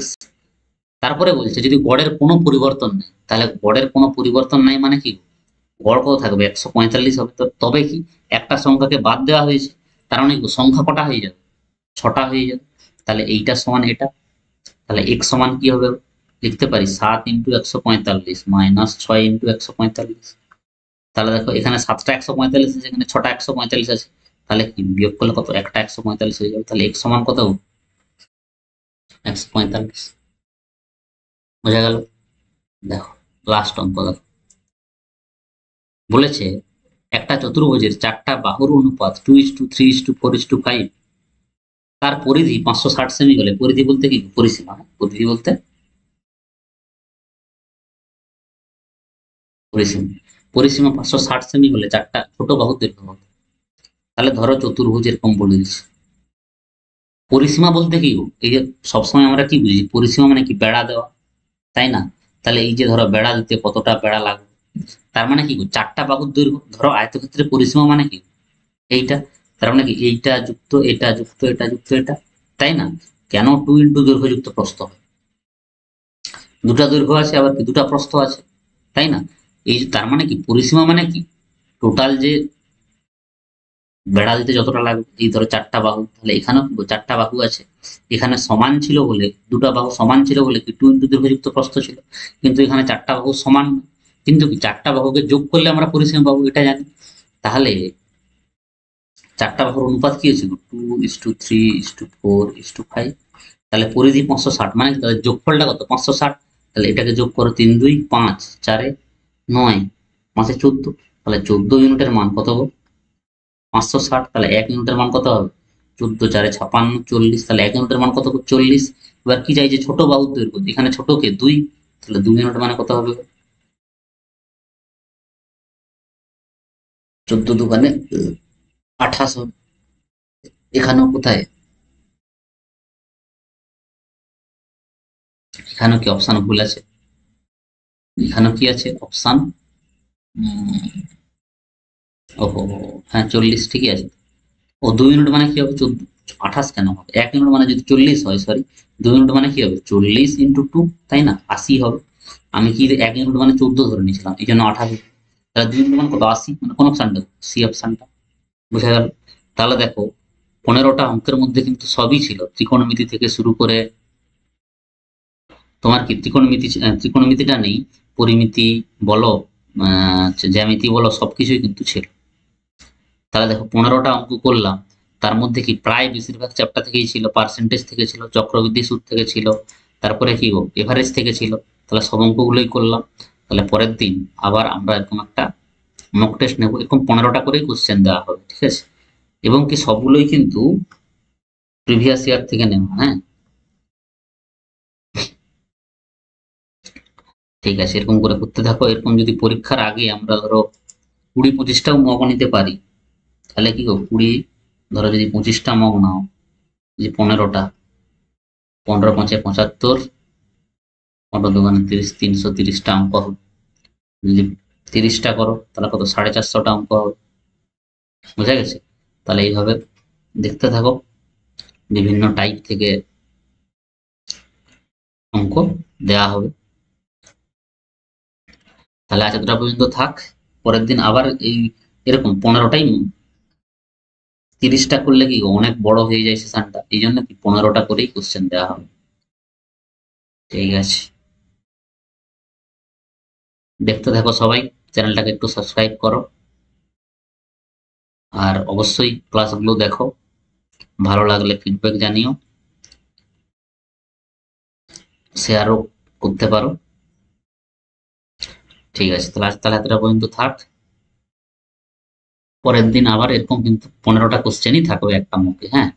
তারপরে বলছে যদি গড়ের কোনো পরিবর্তন নেই, তাহলে গড়ের কোনো পরিবর্তন নাই মানে কি, গড় কত থাকবে 145 হবে। তো তবে কি, একটা সংখ্যাকে বাদ দেওয়া হয়েছে, তার মানে কি সংখ্যা কটা হয়ে যাবে? 6টা হয়ে যাবে। তাহলে এইটা সমান এটা। তাহলে x সমান কি হবে? লিখতে পারি 7 ইন্টু 145 -6 ইন্টু 145। তাহলে দেখো এখানে 7টা 145 আছে, এখানে 6টা 145 আছে, তাহলে কি বিয়োগ করলে কত, একটা 145 হয়ে যাবে। তাহলে x সমান কত? 145। বোঝা গেল? দেখো লাস্ট অঙ্ক দেখো। বলেছে একটা চতুর্ভুজের 4টা বাহুর অনুপাত 2:3:4:5, তার পরিধি 560 সেমি হলে, পরিধি বলতে কি, পরিসীমা, হ্যাঁ? পরিধি বলতে পরিসীমা, পরিসীমা 560 সেমি হলে 4টা ছোট বাহুর দৈর্ঘ্য কত? তাহলে ধরো চতুর্ভুজ এরকম বলে দিচ্ছি। পরিসীমা বলতে কি গো? এই যে সবসময় আমরা কি বুঝি, পরিসীমা মানে কি, বেড়া দেওয়া, তাই না? তাহলে এই যে ধরো বেড়া দিতে কতটা বেড়া লাগবে, তার মানে কি গো, 4টা বাহুর দৈর্ঘ্য। ধরো আয়তক্ষেত্রের পরিসীমা মানে কি, এইটা। তার মানে কি, এইটা যুক্ত এটা যুক্ত এটা যুক্ত এটা, তাই না? কেন 2 × দৈর্ঘ্যযুক্ত প্রস্থ হয়? দুটা দৈর্ঘ্য আছে, আবার কি দুটা প্রস্থ আছে, তাই না? এই তার মানে কি, পরিসীমা মানে কি, টোটাল যে বেড়া দিতে যতটা লাগবে, এই ধরো 4টা বাহু, তাহলে এখানেও 4টা বাহু আছে। এখানে সমান ছিল বলে, দুটা বাহু সমান ছিল বলে কি 2 × দৈর্ঘ্যযুক্ত প্রস্থ ছিল। কিন্তু এখানে 4টা বাহু সমান না। কিন্তু কি 4টা বাহুকে যোগ করলে আমরা পরিসীমা পাবো, এটা জানি। তাহলে 4টা বাহুর অনুপাত কি হয়েছিল, 2:3:4:5। তাহলে পরিধি 560, মানে কি তাদের যোগফলটা কত, 560। তাহলে এটাকে যোগ করো, 3 2 5, 4 9, 5 14। তাহলে 14 ইউনিটের মান কত হবে, 560। তাহলে 1 ইউনিটের মান কত হবে, 14 4 56 40। তাহলে 1 ইউনিটের মান কত, 40। এবার কি চাই, যে ছোট বাহুর দৈর্ঘ্য, এখানে ছোট কে 2, তাহলে 2 ইউনিট মানে কত হবে, 14 দোকানে 28 হবে। এখানেও কোথায়, এখানেও কি অপশন ভুল আছে, এখানেও কি আছে অপশন, ওহো, হ্যাঁ 40 ঠিকই আছে। ও 2 ইউনিট মানে কি হবে, 14, 28 কেন হবে, 1 ইউনিট মানে যদি 40 হয়, সরি, 2 ইউনিট মানে কি হবে, 40 × 2, তাই না, 80 হবে। আমি কি 1 ইউনিট মানে 14 ধরে নিয়েছিলাম, এই জন্য 28। তাহলে 2 ইউনিট মানে কত, 80, মানে কোন অপশনটা, সি অপশনটা। বুঝা গেল? তাহলে দেখো 15টা অঙ্কের মধ্যে কিন্তু সবই ছিল, ত্রিকোণমিতি থেকে শুরু করে, তোমার কি ত্রিকোণমিতি, ত্রিকোণমিতিটা নেই, পরিমিতি বলো, জ্যামিতি বলো, সবকিছুই কিন্তু ছিল। তাহলে দেখো 15টা অঙ্ক করলাম, তার মধ্যে কি প্রায় বেশিরভাগ চ্যাপ্টার থেকেই ছিল, পার্সেন্টেজ থেকে ছিল, চক্রবৃদ্ধি সুদ থেকে ছিল, তারপরে কি গো এভারেজ থেকে ছিল। তাহলে সব অঙ্কগুলোই করলাম। তাহলে পরের দিন আবার আমরা এরকম একটা মক টেস্ট নেবো, এরকম 15টা করেই কোশ্চেন দেওয়া হবে, ঠিক আছে? এবং কি সবগুলোই কিন্তু প্রিভিয়াস ইয়ার থেকে নেওয়া, হ্যাঁ। ঠিক আছে, এরকম করে করতে থাকো। এরকম যদি পরীক্ষার আগে আমরা ধরো 20-25টাও মক নিতে পারি, তাহলে কি গো 20, ধরো যদি 25টা মক নাও, যে 15টা, 15 × 5 = 75, 15 × 2 = 30, 330টা অঙ্ক হবে। যদি 30টা করো তাহলে কত, 450টা অঙ্ক হবে। বুঝা গেছে? তাহলে এইভাবে দেখতে থাকো, বিভিন্ন টাইপ থেকে অঙ্ক দেওয়া হবে। তাহলে আজ এতটা পর্যন্ত থাক। পরের দিন আবার এই এরকম 15টাই, 30টা করলে কি অনেক বড় হয়ে যায় সেশনটা, এই জন্য কি 15টা করেই কোশ্চেন দেওয়া হবে। ঠিক আছে, দেখতে থাকো সবাই, চ্যানেলটাকে একটু সাবস্ক্রাইব করো, আর অবশ্যই ক্লাসগুলো দেখো, ভালো লাগলে ফিডব্যাক জানিও, শেয়ারও করতে পারো। ঠিক আছে, তাহলে আজ তাহলে এতটা পর্যন্ত থাক। পরের দিন আবার এরকম কিন্তু 15টা কোশ্চেনই থাকবে একটা মুখে, হ্যাঁ।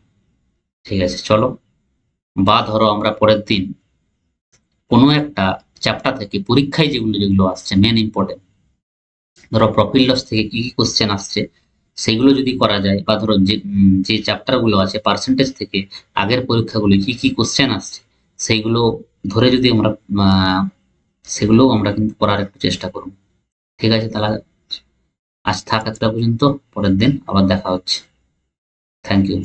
ঠিক আছে, চলো। বা ধরো আমরা পরের দিন কোনো একটা চ্যাপ্টার থেকে পরীক্ষায় যেগুলো যেগুলো আসছে মেন ইম্পর্টেন্ট, ধরো প্রফিট লস থেকে কি কি কোশ্চেন আসছে, সেগুলো যদি করা যায়, বা ধরো যে চ্যাপ্টার গুলো আছে পার্সেন্টেজ থেকে আগের পরীক্ষাগুলো কি কি কোশ্চেন আসছে, সেইগুলো ধরে যদি আমরা সেগুলো আমরা কিন্তু করার একটু চেষ্টা করব। ঠিক আছে, তাহলে আজ থাক এতটা পর্যন্ত, পরের দিন আবার দেখা হচ্ছে। Thank you.